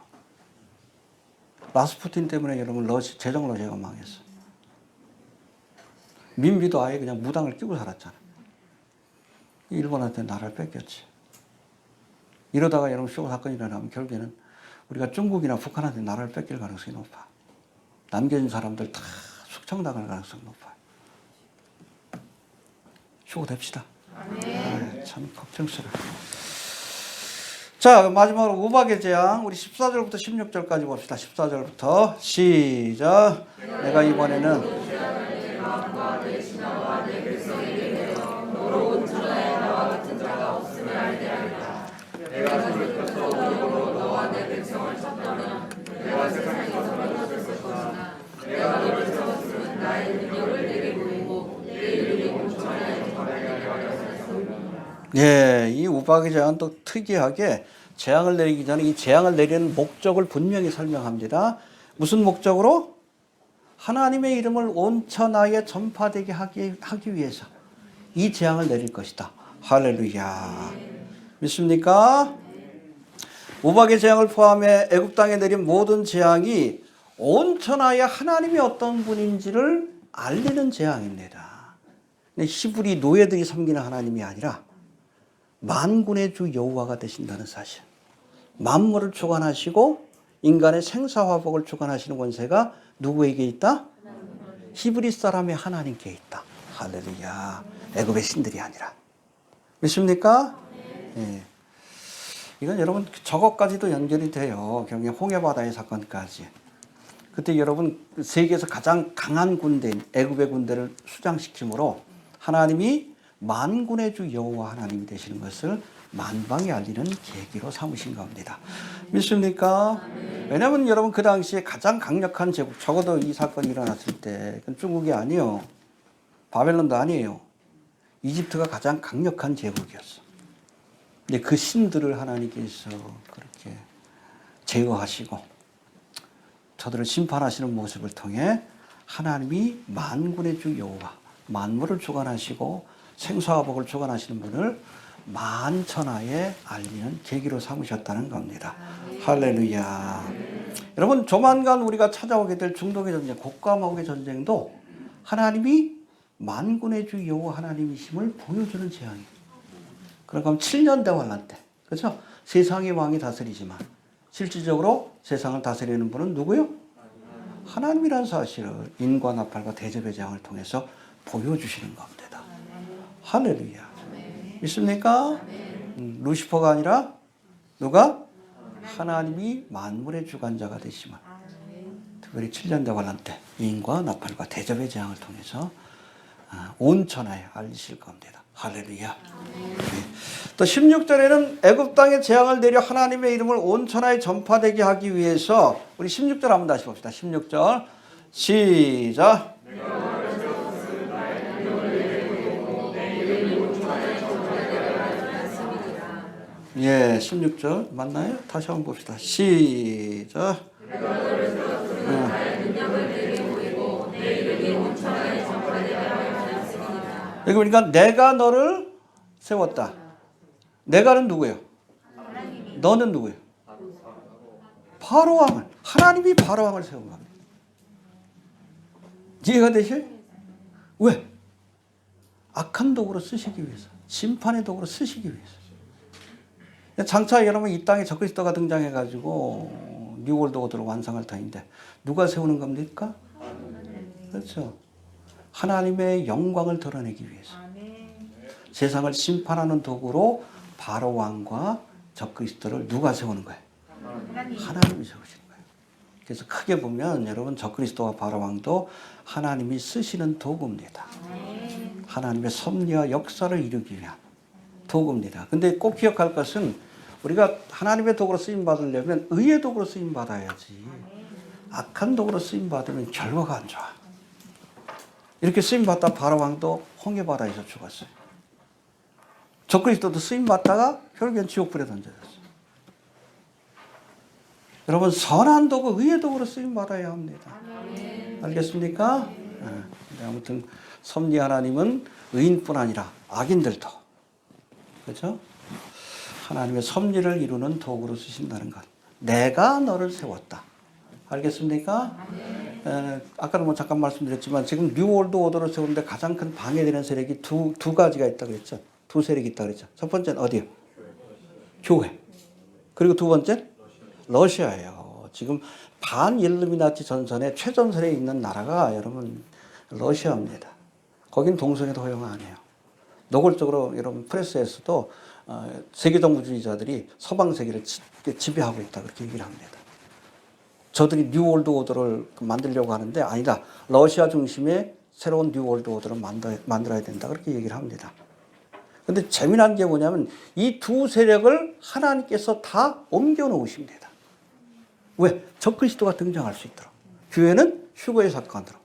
라스푸틴 때문에 여러분 제정 러시아가 망했어. 민비도 아예 그냥 무당을 끼고 살았잖아. 일본한테 나라를 뺏겼지. 이러다가 여러분 쇼 사건이 일어나면 결국에는 우리가 중국이나 북한한테 나라를 뺏길 가능성이 높아. 남겨진 사람들 다 숙청당할 가능성이 높아. 휴고됩시다. 참 걱정스러워. 자, 마지막으로 우박의 재앙, 우리 14절부터 16절까지 봅시다. 14절부터 시작. 내가 이번에는 예, 이 우박의 재앙도 특이하게 재앙을 내리기 전에 이 재앙을 내리는 목적을 분명히 설명합니다. 무슨 목적으로? 하나님의 이름을 온 천하에 전파되게 하기 위해서 이 재앙을 내릴 것이다. 할렐루야. 믿습니까? 우박의 재앙을 포함해 애굽 땅에 내린 모든 재앙이 온 천하에 하나님이 어떤 분인지를 알리는 재앙입니다. 히브리 노예들이 섬기는 하나님이 아니라 만군의 주 여호와가 되신다는 사실. 만물을 주관하시고 인간의 생사화복을 주관하시는 권세가 누구에게 있다? 히브리 사람의 하나님께 있다. 할렐루야. 애굽의 신들이 아니라. 믿습니까? 네. 이건 여러분 저것까지도 연결이 돼요. 경계 홍해바다의 사건까지. 그때 여러분 세계에서 가장 강한 군대인 애굽의 군대를 수장시킴으로 하나님이 만군의 주 여호와 하나님이 되시는 것을 만방에 알리는 계기로 삼으신 겁니다. 믿습니까? 왜냐하면 여러분 그 당시에 가장 강력한 제국, 적어도 이 사건이 일어났을 때 그건 중국이 아니에요. 바벨론도 아니에요. 이집트가 가장 강력한 제국이었어. 근데 그 신들을 하나님께서 그렇게 제어하시고 저들을 심판하시는 모습을 통해 하나님이 만군의 주 여호와, 만물을 주관하시고 생사화복을 주관하시는 분을 만천하에 알리는 계기로 삼으셨다는 겁니다. 할렐루야. 여러분 조만간 우리가 찾아오게 될 중동의 전쟁, 곡과목의 전쟁도 하나님이 만군의 주 여호와 하나님이심을 보여주는 재앙이에요. 그러니까 7년 대환란 때, 그렇죠? 세상의 왕이 다스리지만 실질적으로 세상을 다스리는 분은 누구요? 하나님이라는 사실을 인과 나팔과 대접의 재앙을 통해서 보여주시는 겁니다. 할렐루야. 믿습니까? 루시퍼가 아니라 누가? 하나님이 만물의 주관자가 되시면 우리 7년대 환란 때 위인과 나팔과 대접의 재앙을 통해서 온 천하에 알리실 겁니다. 할렐루야. 네. 또 16절에는 애굽 땅에 재앙을 내려 하나님의 이름을 온 천하에 전파되게 하기 위해서 우리 16절 한번 다시 봅시다. 16절 시작. 예, 16절 맞나요? 다시 한번 봅시다. 시작. 여기 보니까 내가 너를 세웠다. 내가는 누구예요? 너는 누구예요? 바로왕을. 하나님이 바로왕을 세운 겁니다. 이해가 되셔요? 왜? 악한 도구로 쓰시기 위해서. 심판의 도구로 쓰시기 위해서. 장차 여러분 이 땅에 적그리스도가 등장해가지고 뉴월드 오더를 완성할 터인데 누가 세우는 겁니까? 그렇죠. 하나님의 영광을 드러내기 위해서. 세상을 심판하는 도구로 바로 왕과 적그리스도를 누가 세우는 거예요? 하나님이 세우시는 거예요. 그래서 크게 보면 여러분 적그리스도와 바로 왕도 하나님이 쓰시는 도구입니다. 하나님의 섭리와 역사를 이루기 위한 도구입니다. 근데 꼭 기억할 것은 우리가 하나님의 도구로 쓰임 받으려면 의의 도구로 쓰임 받아야지. 악한 도구로 쓰임 받으면 결과가 안 좋아. 이렇게 쓰임 받다 바로 왕도 홍해 바다에서 죽었어요. 적그리스도도 쓰임 받다가 결국엔 지옥불에 던져졌어요. 여러분 선한 도구, 의의 도구로 쓰임 받아야 합니다. 알겠습니까? 네. 아무튼 섭리 하나님은 의인뿐 아니라 악인들도 그렇죠? 하나님의 섭리를 이루는 도구로 쓰신다는 것. 내가 너를 세웠다. 알겠습니까? 아까도 뭐 잠깐 말씀드렸지만 지금 뉴월드 오더를 세우는데 가장 큰 방해되는 세력이 두 가지가 있다고 그랬죠. 두 세력이 있다고 그랬죠. 첫 번째는 어디요? 교회. 그리고 두 번째 러시아예요. 지금 반일루미나티 전선의 최전선에 있는 나라가 여러분 러시아입니다. 거긴 동성애도 허용 안 해요. 노골적으로 여러분 프레스에서도 세계정부주의자들이 서방 세계를 지배하고 있다 그렇게 얘기를 합니다. 저들이 뉴월드 오더를 만들려고 하는데 아니다. 러시아 중심의 새로운 뉴월드 오더를 만들어야 된다 그렇게 얘기를 합니다. 그런데 재미난 게 뭐냐면 이 두 세력을 하나님께서 다 옮겨 놓으십니다. 왜? 적그리스도가 등장할 수 있도록. 교회는 휴거의 사건으로.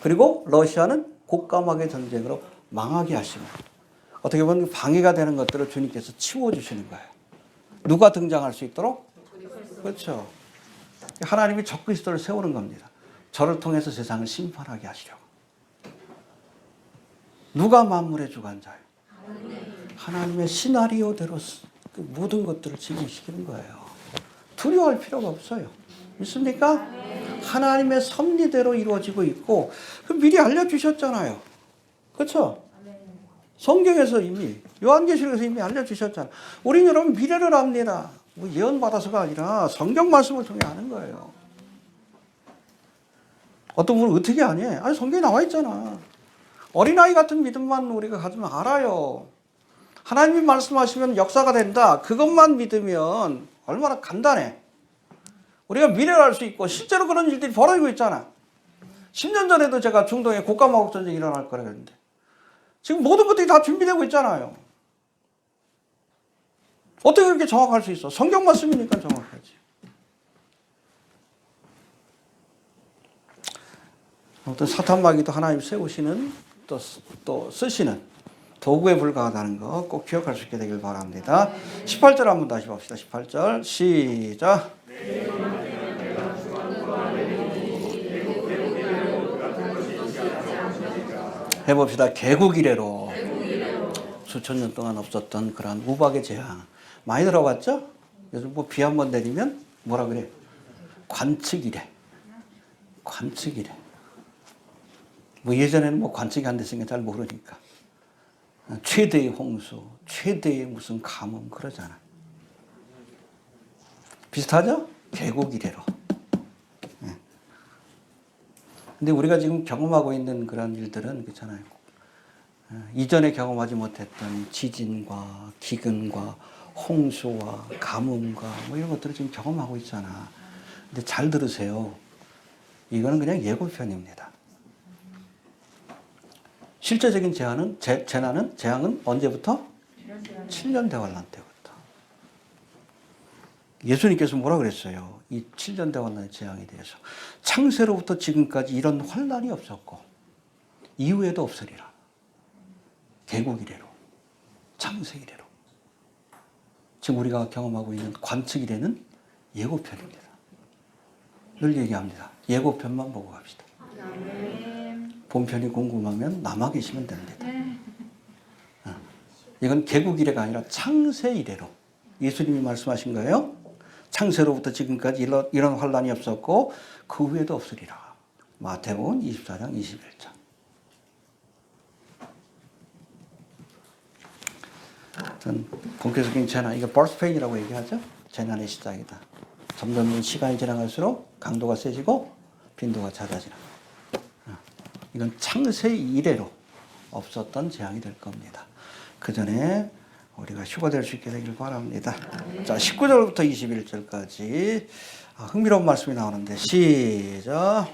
그리고 러시아는 곡감하게 전쟁으로 망하게 하시는. 어떻게 보면 방해가 되는 것들을 주님께서 치워주시는 거예요. 누가 등장할 수 있도록? 그렇죠. 하나님이 적그리스도를 세우는 겁니다. 저를 통해서 세상을 심판하게 하시려고. 누가 만물의 주관자예요? 하나님의 시나리오대로 모든 것들을 진행시키는 거예요. 두려워할 필요가 없어요. 믿습니까? 하나님의 섭리대로 이루어지고 있고 미리 알려주셨잖아요. 그렇죠? 성경에서 이미 요한계시록에서 이미 알려주셨잖아요. 우리는 여러분 미래를 압니다. 뭐 예언받아서가 아니라 성경 말씀을 통해 아는 거예요. 어떤 분은 어떻게 아니? 아니 성경에 나와 있잖아. 어린아이 같은 믿음만 우리가 가지면 알아요. 하나님이 말씀하시면 역사가 된다. 그것만 믿으면 얼마나 간단해. 우리가 미래를 알 수 있고 실제로 그런 일들이 벌어지고 있잖아. 10년 전에도 제가 중동에 곡감마곡 전쟁이 일어날 거라고 했는데 지금 모든 것들이 다 준비되고 있잖아요. 어떻게 그렇게 정확할 수 있어? 성경 말씀이니까 정확하지. 아무튼 사탄마귀도 하나님 세우시는 또 쓰시는 도구에 불과하다는 거 꼭 기억할 수 있게 되길 바랍니다. 18절 한번 다시 봅시다. 18절 시작. 해봅시다. 개국 이래로 수천 년 동안 없었던 그런 우박의 재앙 많이 들어봤죠? 요즘 뭐 비 한 번 내리면 뭐라 그래? 관측이래. 관측이래. 뭐 예전에는 뭐 관측이 안 됐으니까 잘 모르니까. 최대의 홍수, 최대의 무슨 가뭄 그러잖아. 비슷하죠? 계곡 이래로. 근데 우리가 지금 경험하고 있는 그런 일들은 그렇잖아요. 이전에 경험하지 못했던 지진과 기근과 홍수와 가뭄과 뭐 이런 것들을 지금 경험하고 있잖아. 근데 잘 들으세요. 이거는 그냥 예고편입니다. 실제적인 재앙은 언제부터? 7년 대환란 때부터. 예수님께서 뭐라 그랬어요? 이 7년 대환란의 재앙에 대해서. 창세로부터 지금까지 이런 환란이 없었고 이후에도 없으리라. 개국 이래로, 창세 이래로. 지금 우리가 경험하고 있는 관측 이래는 예고편입니다. 늘 얘기합니다. 예고편만 보고 갑시다. 본편이 궁금하면 남아 계시면 됩니다. 이건 개국 이래가 아니라 창세 이래로 예수님이 말씀하신 거예요. 창세로부터 지금까지 이런 환란이 없었고 그 후에도 없으리라. 마태복음 24장 21장. 전 본격적인 재난, 이거 버스페인이라고 얘기하죠. 재난의 시작이다. 점점 시간이 지나갈수록 강도가 세지고 빈도가 잦아지는. 이건 창세 이래로 없었던 재앙이 될 겁니다. 그 전에 우리가 휴가될 수 있게 되길 바랍니다. 자, 19절부터 21절까지 흥미로운 말씀이 나오는데 시작.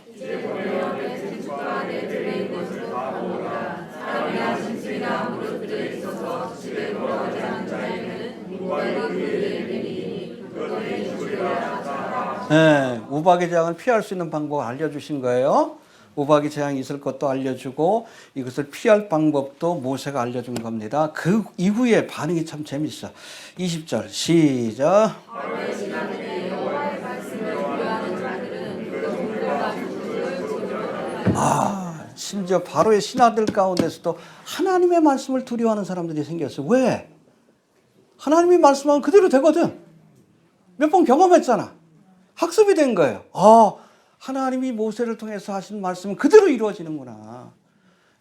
네, 우박의 재앙을 피할 수 있는 방법을 알려주신 거예요. 우박의 재앙이 있을 것도 알려주고 이것을 피할 방법도 모세가 알려준 겁니다. 그 이후에 반응이 참 재밌어. 20절 시작. 심지어 바로의 신하들 가운데서도 하나님의 말씀을 두려워하는 사람들이 생겼어. 왜? 하나님이 말씀하면 그대로 되거든. 몇 번 경험했잖아. 학습이 된 거예요. 하나님이 모세를 통해서 하신 말씀은 그대로 이루어지는구나.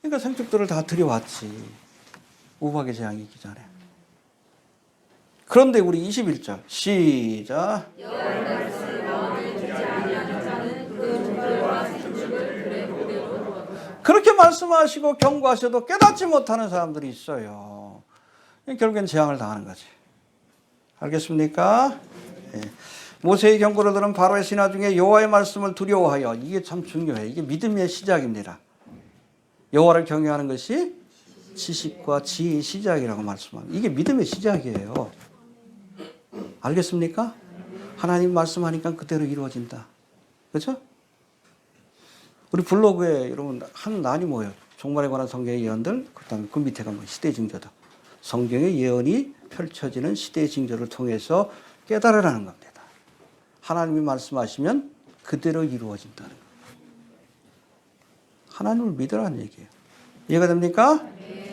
그러니까 생축들을 다 들여왔지. 우박의 재앙이 있기 전에. 그런데 우리 21절 시작. 그렇게 말씀하시고 경고하셔도 깨닫지 못하는 사람들이 있어요. 결국엔 재앙을 당하는 거지. 알겠습니까? 네. 모세의 경고를 들은 바로의 신하 중에 여호와의 말씀을 두려워하여, 이게 참 중요해. 이게 믿음의 시작입니다. 여호와를 경외하는 것이 지식과 지혜의 시작이라고 말씀합니다. 이게 믿음의 시작이에요. 알겠습니까? 하나님 말씀하니까 그대로 이루어진다. 그렇죠? 우리 블로그에 여러분 한 난이 뭐예요? 종말에 관한 성경의 예언들, 그다음에 그 밑에가 뭐 시대 징조다. 성경의 예언이 펼쳐지는 시대 징조를 통해서 깨달으라는 겁니다. 하나님이 말씀하시면 그대로 이루어진다는 거예요. 하나님을 믿으라는 얘기예요. 이해가 됩니까?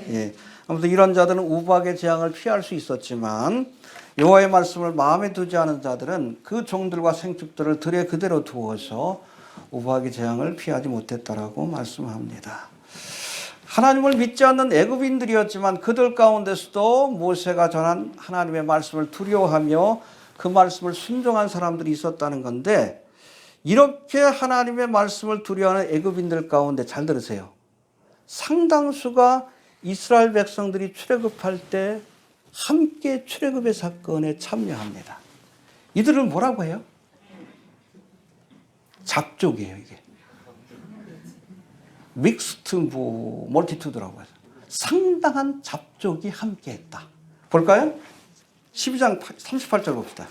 예. 아무튼 이런 자들은 우박의 재앙을 피할 수 있었지만 여호와의 말씀을 마음에 두지 않은 자들은 그 종들과 생축들을 들에 그대로 두어서 우박의 재앙을 피하지 못했다라고 말씀합니다. 하나님을 믿지 않는 애굽인들이었지만 그들 가운데서도 모세가 전한 하나님의 말씀을 두려워하며 그 말씀을 순종한 사람들이 있었다는 건데, 이렇게 하나님의 말씀을 두려워하는 애굽인들 가운데 잘 들으세요. 상당수가 이스라엘 백성들이 출애굽할 때 함께 출애굽의 사건에 참여합니다. 이들은 뭐라고 해요? 잡족이에요, 이게. 믹스트 멀티투드라고 해서 상당한 잡족이 함께 했다. 볼까요? 12장 38절 봅시다.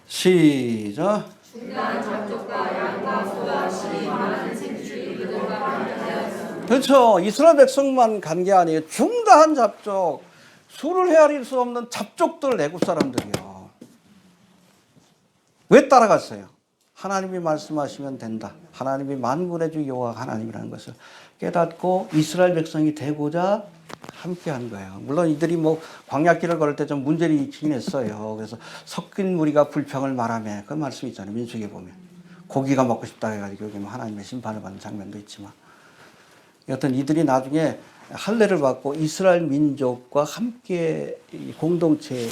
시작. 그렇죠. 이스라엘 백성만 간 게 아니에요. 중다한 잡족, 수를 헤아릴 수 없는 잡족들, 애굽 사람들이요. 왜 따라갔어요? 하나님이 말씀하시면 된다. 하나님이 만군의 주 여호와 하나님이라는 것을 깨닫고 이스라엘 백성이 되고자 함께한 거예요. 물론 이들이 뭐 광야길을 걸을 때 좀 문제를 일으키긴 했어요. 그래서 섞인 무리가 불평을 말하며 그 말씀 있잖아요. 민수기에 보면 고기가 먹고 싶다 해가지고 여기 뭐 하나님의 심판을 받는 장면도 있지만, 여튼 이들이 나중에 할례를 받고 이스라엘 민족과 함께 공동체에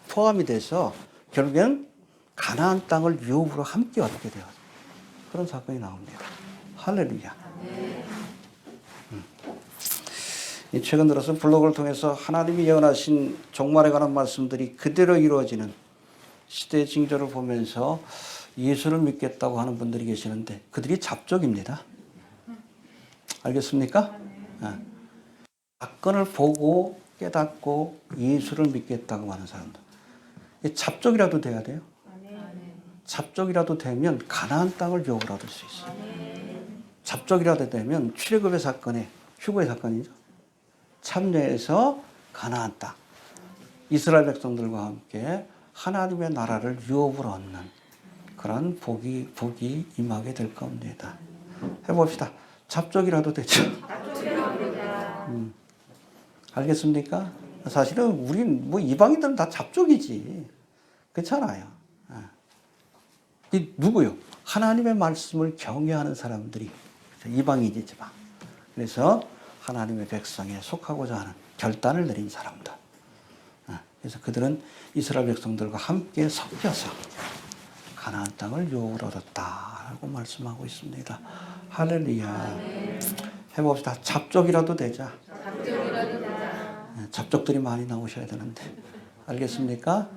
포함이 돼서 결국엔 가나안 땅을 유업으로 함께 얻게 되어요. 그런 사건이 나옵니다. 할렐루야. 이 최근 들어서 블로그를 통해서 하나님이 예언하신 종말에 관한 말씀들이 그대로 이루어지는 시대의 징조를 보면서 예수를 믿겠다고 하는 분들이 계시는데 그들이 잡족입니다. 알겠습니까? 사건을 보고 깨닫고 예수를 믿겠다고 하는 사람들. 잡족이라도 돼야 돼요. 잡족이라도 되면 가나안 땅을 유업으로 얻을 수 있어요. 잡족이라도 되면 출애굽의 사건에 휴거의 사건이죠. 참여해서 가나안 땅 이스라엘 백성들과 함께 하나님의 나라를 유업으로 얻는 그런 복이 임하게 될 겁니다. 해봅시다. 잡족이라도 되죠. 알겠습니까? 사실은 우린 뭐 이방인들은 다 잡족이지. 그렇잖아요. 이 누구요? 하나님의 말씀을 경외하는 사람들이 이방인이지만 그래서 하나님의 백성에 속하고자 하는 결단을 내린 사람들. 그래서 그들은 이스라엘 백성들과 함께 섞여서 가나안 땅을 유업으로 얻었다라고 말씀하고 있습니다. 할렐루야. 해봅시다. 잡족이라도 되자. 잡족들이 많이 나오셔야 되는데 알겠습니까?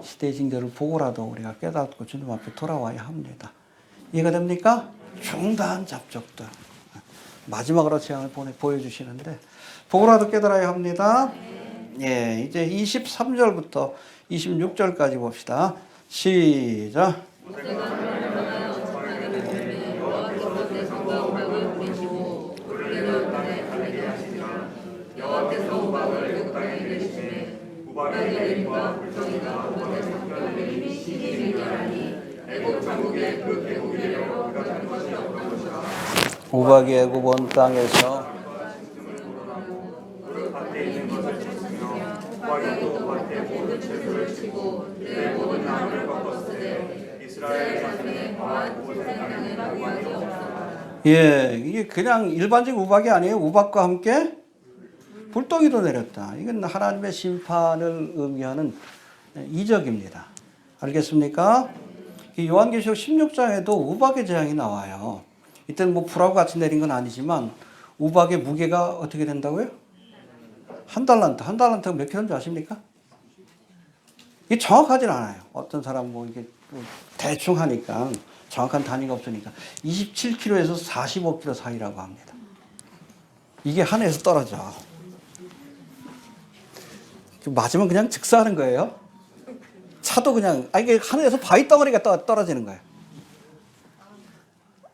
시대의 징조를 보고라도 우리가 깨닫고 주님 앞에 돌아와야 합니다. 이해가 됩니까? 중다한 잡족들. 마지막으로 제안을 보여주시는데 보고라도 깨달아야 합니다. 예, 이제 23절부터 26절까지 봅시다. 시작. 우박이 애굽 온 땅에서 예, 이게 그냥 일반적 우박이 아니에요. 우박과 함께 불덩이도 내렸다. 이건 하나님의 심판을 의미하는 이적입니다. 알겠습니까? 요한계시록 16장에도 우박의 재앙이 나와요. 이때는 뭐 불하고 같이 내린 건 아니지만 우박의 무게가 어떻게 된다고요? 한 달란트. 한 달란트가 몇 킬로인지 아십니까? 이게 정확하진 않아요. 어떤 사람 뭐 이게 대충 하니까 정확한 단위가 없으니까 27kg에서 45kg 사이라고 합니다. 이게 하늘에서 떨어져. 맞으면 그냥 즉사하는 거예요. 차도 그냥 이게 하늘에서 바위 덩어리가 떨어지는 거예요.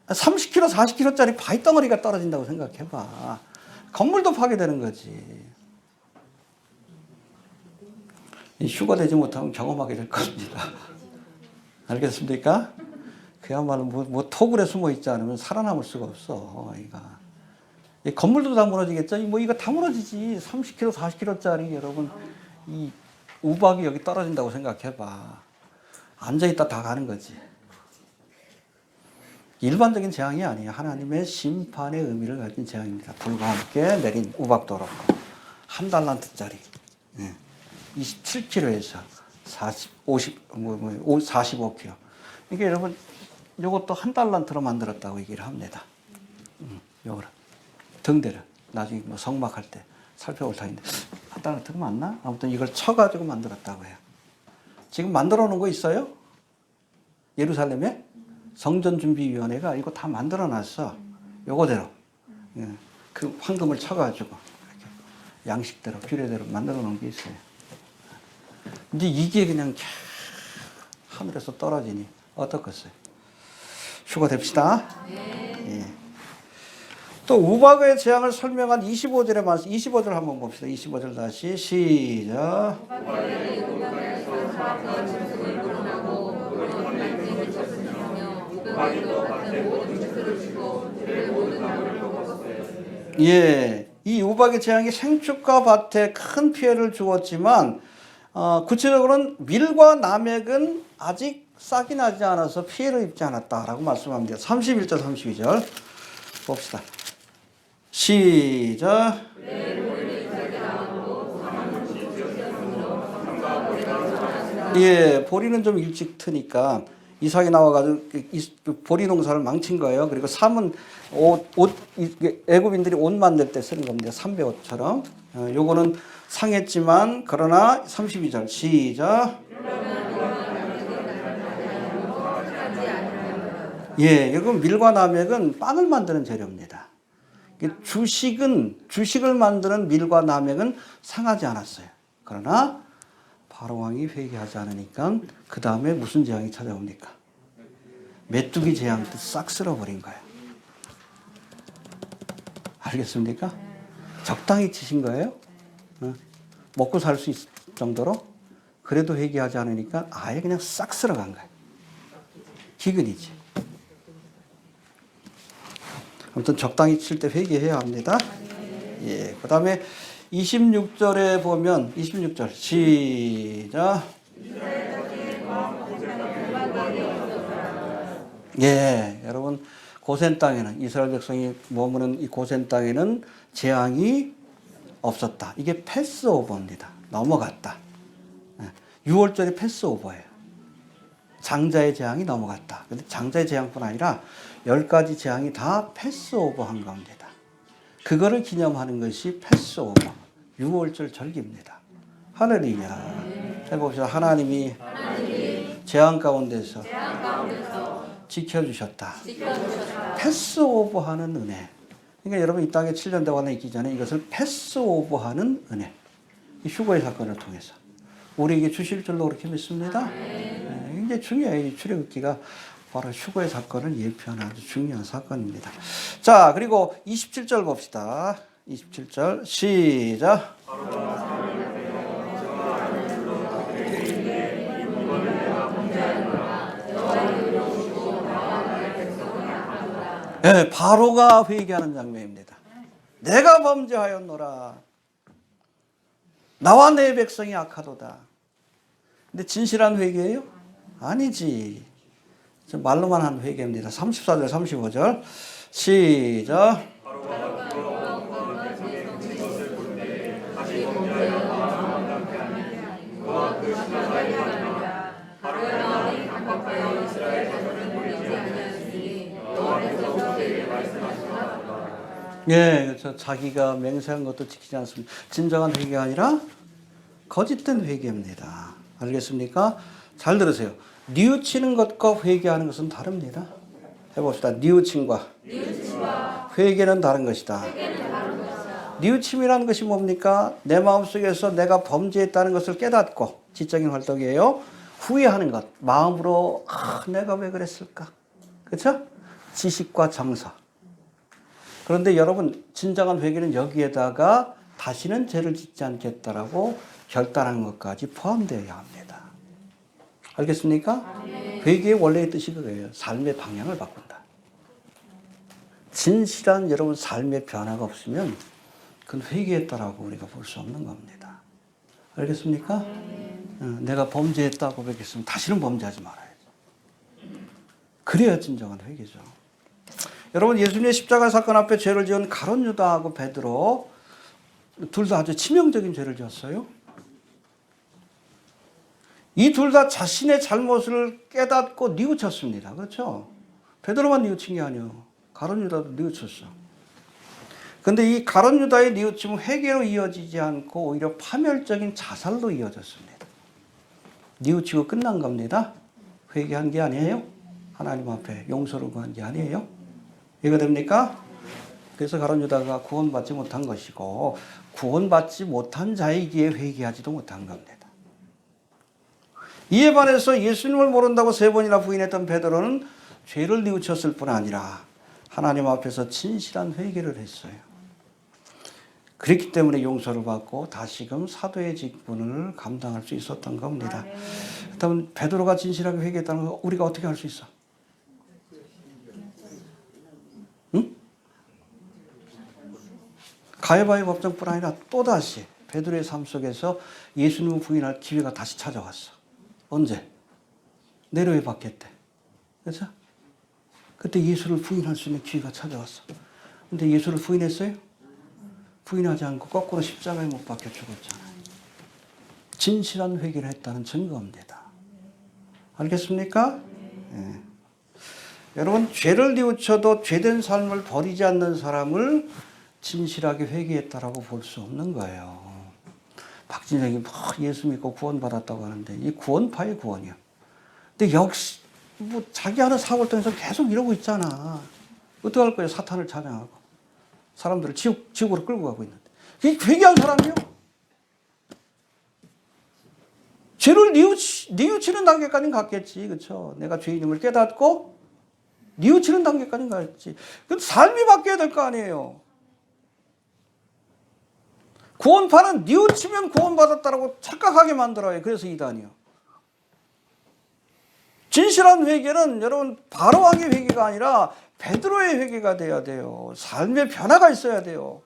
30kg, 40kg짜리 바위 덩어리가 떨어진다고 생각해봐. 건물도 파괴되는 거지. 휴가되지 못하면 경험하게 될 겁니다. 알겠습니까? 그야말로 뭐 토굴에 숨어 있지 않으면 살아남을 수가 없어. 이 건물도 다 무너지겠죠? 뭐 이거 다 무너지지. 30kg, 40kg짜리 여러분 이 우박이 여기 떨어진다고 생각해봐. 앉아있다 다 가는 거지. 일반적인 재앙이 아니에요. 하나님의 심판의 의미를 가진 재앙입니다. 불과 함께 내린 우박도 그렇고 한 달란트짜리 27kg에서 45kg. 이게 여러분 이것도 한 달란트로 만들었다고 얘기를 합니다. 요거를 등대를 나중에 뭐 성막할 때 살펴볼 타인데 한 달란트가 맞나? 아무튼 이걸 쳐가지고 만들었다고 해요. 지금 만들어 놓은 거 있어요? 예루살렘에 성전준비위원회가 이거 다 만들어 놨어. 요거대로 그 황금을 쳐가지고 이렇게 양식대로 규례대로 만들어 놓은 게 있어요. 근데 이게 그냥 하늘에서 떨어지니 어떻겠어요? 휴가 됩시다. 예. 또 우박의 재앙을 설명한 25절의 말씀, 25절 한번 봅시다. 25절 다시 시작. 예, 이 우박의 재앙이 생축과 밭에 큰 피해를 주었지만 구체적으로는 밀과 남액은 아직 싹이 나지 않아서 피해를 입지 않았다라고 말씀합니다. 31절 32절 봅시다. 시작. 예, 보리는 좀 일찍 트니까 이삭이 나와가지고 보리 농사를 망친 거예요. 그리고 3은 애굽인들이 옷 만들 때 쓰는 겁니다. 삼배 옷처럼. 요거는 상했지만 그러나 32절 시작. 예, 이거 밀과 남액은 빵을 만드는 재료입니다. 주식을 만드는 밀과 남액은 상하지 않았어요. 그러나 바로 왕이 회개하지 않으니까 그 다음에 무슨 재앙이 찾아옵니까? 메뚜기 재앙도 싹 쓸어버린 거예요. 알겠습니까? 적당히 치신 거예요. 먹고 살 수 있을 정도로. 그래도 회개하지 않으니까 아예 그냥 싹 쓸어간 거예요. 기근이지. 아무튼 적당히 칠 때 회개해야 합니다. 예, 그 다음에 26절에 보면 26절 시작. 예, 여러분 고센 땅에는 이스라엘 백성이 머무는 이 고센 땅에는 재앙이 없었다. 이게 패스오버입니다. 넘어갔다. 6월절이 패스오버예요. 장자의 재앙이 넘어갔다. 근데 장자의 재앙뿐 아니라 10가지 재앙이 다 패스오버한 겁니다. 그거를 기념하는 것이 패스오버 6월절 절기입니다. 할렐루야. 해봅시다. 하나님이 재앙 가운데서 지켜주셨다. 패스오버하는 은혜. 그러니까 여러분 이 땅에 7년 동안 있기 전에 이것을 패스오버하는 은혜. 이 휴거의 사건을 통해서 우리에게 주실 줄로 그렇게 믿습니다. 굉장히 중요해요. 이 출애굽기가 바로 휴거의 사건을 예표하는 아주 중요한 사건입니다. 자, 그리고 27절 봅시다. 27절 시작. 네, 바로가 회개하는 장면입니다. 내가 범죄하였노라. 나와 내 백성이 악하도다. 근데 진실한 회개예요? 아니지. 말로만 한 회개입니다. 34절 35절 시작. 예, 그렇죠. 자기가 맹세한 것도 지키지 않습니다. 진정한 회개가 아니라 거짓된 회개입니다. 알겠습니까? 잘 들으세요. 뉘우치는 것과 회개하는 것은 다릅니다. 해봅시다. 뉘우침과 회개는 다른 것이다. 뉘우침이라는 것이 뭡니까? 내 마음속에서 내가 범죄했다는 것을 깨닫고 지적인 활동이에요. 후회하는 것. 마음으로 내가 왜 그랬을까? 그렇죠? 지식과 정서. 그런데 여러분 진정한 회개는 여기에다가 다시는 죄를 짓지 않겠다라고 결단하는 것까지 포함되어야 합니다. 알겠습니까? 회개의 원래의 뜻이 그거예요. 삶의 방향을 바꾼다. 진실한 여러분 삶의 변화가 없으면 그건 회개했다라고 우리가 볼 수 없는 겁니다. 알겠습니까? 내가 범죄했다고 고백했으면 다시는 범죄하지 말아야지. 그래야 진정한 회개죠. 여러분 예수님의 십자가 사건 앞에 죄를 지은 가룟 유다하고 베드로 둘 다 아주 치명적인 죄를 지었어요. 이 둘 다 자신의 잘못을 깨닫고 뉘우쳤습니다. 그렇죠? 베드로만 뉘우친 게 아니에요. 가룟 유다도 뉘우쳤어. 그런데 이 가룟 유다의 뉘우침은 회개로 이어지지 않고 오히려 파멸적인 자살로 이어졌습니다. 뉘우치고 끝난 겁니다. 회개한 게 아니에요. 하나님 앞에 용서를 구한 게 아니에요. 이해가 됩니까? 그래서 가룟 유다가 구원받지 못한 것이고 구원받지 못한 자이기에 회개하지도 못한 겁니다. 이에 반해서 예수님을 모른다고 3번이나 부인했던 베드로는 죄를 뉘우쳤을 뿐 아니라 하나님 앞에서 진실한 회개를 했어요. 그렇기 때문에 용서를 받고 다시금 사도의 직분을 감당할 수 있었던 겁니다. 그렇다면 베드로가 진실하게 회개했다는 거 우리가 어떻게 할 수 있어? 응? 가해바의 법정뿐 아니라 또다시 베드로의 삶 속에서 예수님을 부인할 기회가 다시 찾아왔어. 언제? 네로의 박해 때. 그렇죠? 그때 예수를 부인할 수 있는 기회가 찾아왔어. 근데 예수를 부인했어요? 부인하지 않고 거꾸로 십자가에 못 박혀 죽었잖아요. 진실한 회개를 했다는 증거입니다. 알겠습니까? 예. 여러분 죄를 뉘우쳐도 죄된 삶을 버리지 않는 사람을 진실하게 회개했다라고 볼 수 없는 거예요. 박진영이 예수 믿고 구원받았다고 하는데 이 구원파의 구원이야. 근데 역시 뭐 자기 하는 사업을 통해서 계속 이러고 있잖아. 어떻게 할 거예요? 사탄을 찬양하고 사람들을 지옥으로 끌고 가고 있는데 그게 회개한 사람이요? 죄를 뉘우치는 단계까지는 갔겠지. 그렇죠? 내가 죄인임을 깨닫고 뉘우치는 단계까지는 갔지. 그럼 삶이 바뀌어야 될 거 아니에요. 구원파는 뉘우치면 구원받았다라고 착각하게 만들어요. 그래서 이단이요. 진실한 회개는 여러분 바로왕의 회개가 아니라 베드로의 회개가 돼야 돼요. 삶의 변화가 있어야 돼요.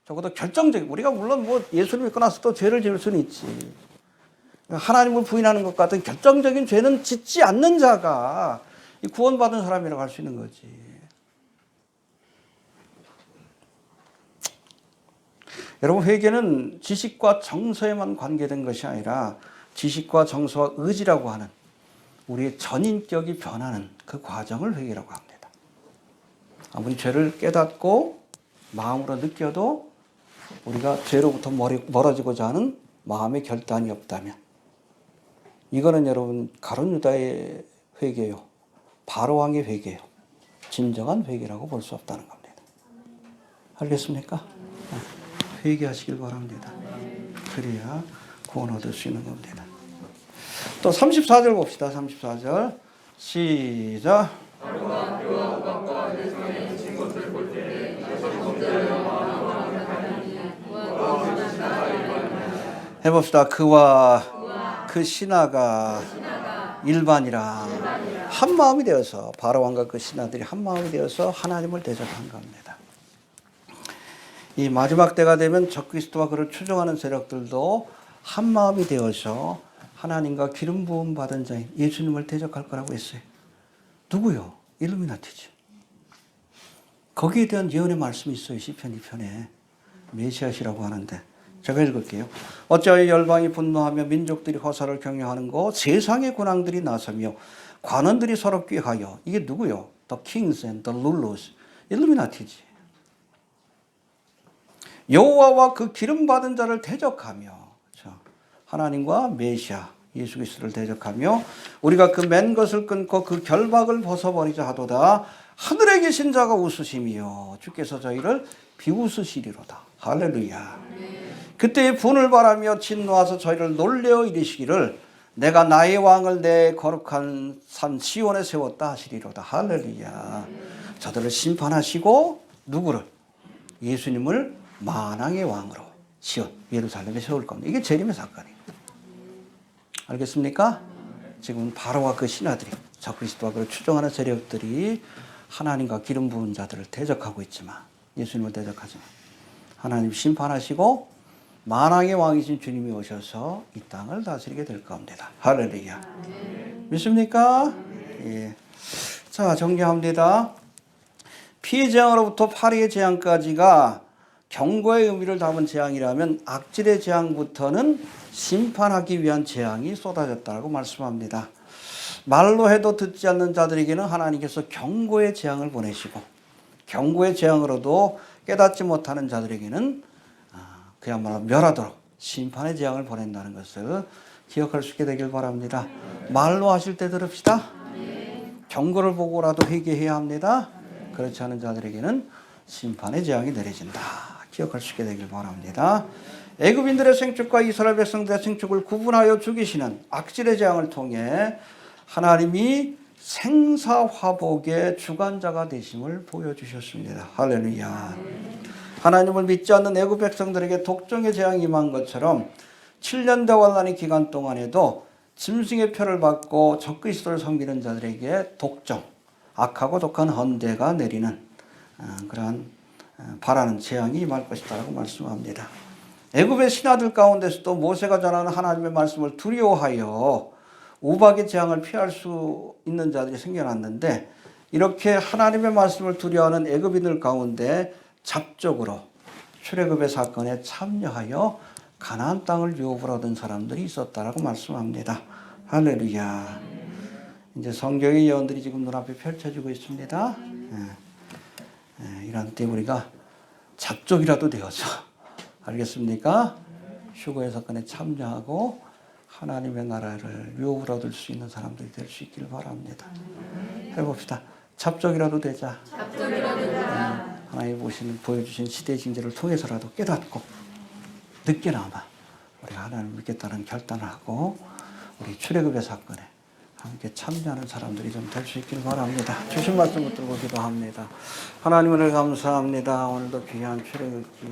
적어도 결정적인, 우리가 물론 뭐 예수를 믿고 나서 또 죄를 지을 수는 있지. 하나님을 부인하는 것 같은 결정적인 죄는 짓지 않는 자가 구원받은 사람이라고 할 수 있는 거지. 여러분 회개는 지식과 정서에만 관계된 것이 아니라 지식과 정서와 의지라고 하는 우리의 전인격이 변하는 그 과정을 회개라고 합니다. 아무리 죄를 깨닫고 마음으로 느껴도 우리가 죄로부터 멀어지고자 하는 마음의 결단이 없다면 이거는 여러분 가룟 유다의 회개요. 바로왕의 회개요. 진정한 회개라고 볼 수 없다는 겁니다. 알겠습니까? 회개하시길 바랍니다. 그래야 구원 얻을 수 있는 겁니다. 또 34절 봅시다. 34절 시작. 해봅시다. 그와 그 신하가 일반이라 한 마음이 되어서 바로왕과 그 신하들이 한 마음이 되어서 하나님을 대적한 겁니다. 이 마지막 때가 되면 적그리스도와 그를 추종하는 세력들도 한 마음이 되어서 하나님과 기름 부음 받은 자인 예수님을 대적할 거라고 했어요. 누구요? 일루미나티죠. 거기에 대한 예언의 말씀이 있어요. 시편 2편에 메시아시라고 하는데 제가 읽을게요. 어찌하여 열방이 분노하며 민족들이 허사를 경영하는 거 세상의 군왕들이 나서며 관원들이 서로 꾀하여 이게 누구요? The kings and the rulers. 일루미나티지. 여호와와 그 기름 받은 자를 대적하며 그렇죠? 하나님과 메시아 예수 그리스도를 대적하며 우리가 그 맨 것을 끊고 그 결박을 벗어버리자 하도다. 하늘에 계신 자가 웃으심이요 주께서 저희를 비웃으시리로다. 할렐루야. 그때의 분을 바라며 진노하서 저희를 놀래어 이르시기를 내가 나의 왕을 내 거룩한 산 시온에 세웠다 하시리로다. 할렐루야. 저들을 심판하시고 누구를? 예수님을 만왕의 왕으로 시온 예루살렘에 세울 겁니다. 이게 재림의 사건이에요. 알겠습니까? 지금 바로와 그 신하들이 적그리스도와 그를 추종하는 세력들이 하나님과 기름 부은 자들을 대적하고 있지만 예수님을 대적하지만 하나님 심판하시고 만왕의 왕이신 주님이 오셔서 이 땅을 다스리게 될 겁니다. 할렐루야. 믿습니까? 예. 자, 정리합니다. 피해 재앙으로부터 파리의 재앙까지가 경고의 의미를 담은 재앙이라면 악질의 재앙부터는 심판하기 위한 재앙이 쏟아졌다고 말씀합니다. 말로 해도 듣지 않는 자들에게는 하나님께서 경고의 재앙을 보내시고 경고의 재앙으로도 깨닫지 못하는 자들에게는 그야말로 멸하도록 심판의 재앙을 보낸다는 것을 기억할 수 있게 되길 바랍니다. 말로 하실 때 들읍시다. 경고를 보고라도 회개해야 합니다. 그렇지 않은 자들에게는 심판의 재앙이 내려진다. 기억할 수 있게 되길 바랍니다. 애굽인들의 생축과 이스라엘 백성들의 생축을 구분하여 죽이시는 악질의 재앙을 통해 하나님이 생사화복의 주관자가 되심을 보여주셨습니다. 할렐루야. 하나님을 믿지 않는 애굽 백성들에게 독종의 재앙이 임한 것처럼 7년 대환란의 기간 동안에도 짐승의 표를 받고 적그리스도를 섬기는 자들에게 독종, 악하고 독한 헌대가 내리는 그러한 바라는 재앙이 임할 것이다라고 말씀합니다. 애굽의 신하들 가운데서도 모세가 전하는 하나님의 말씀을 두려워하여 우박의 재앙을 피할 수 있는 자들이 생겨났는데 이렇게 하나님의 말씀을 두려워하는 애굽인들 가운데 잡적으로 출애굽의 사건에 참여하여 가나안 땅을 유업을 얻은 사람들이 있었다라고 말씀합니다. 할렐루야. 이제 성경의 예언들이 지금 눈앞에 펼쳐지고 있습니다. 이런 때 우리가 잡족이라도 되어서 알겠습니까? 휴거의 사건에 참여하고 하나님의 나라를 유업으로 얻을 수 있는 사람들이 될 수 있기를 바랍니다. 해봅시다. 잡족이라도 되자. 하나님 보여주신 시대 징조를 통해서라도 깨닫고 늦게나마 우리가 하나님을 믿겠다는 결단을 하고 우리 출애굽의 사건에 함께 참여하는 사람들이 좀 될 수 있기를 바랍니다. 주신 말씀 붙들고 기도합니다. 하나님 은혜 감사합니다. 오늘도 귀한 출애굽기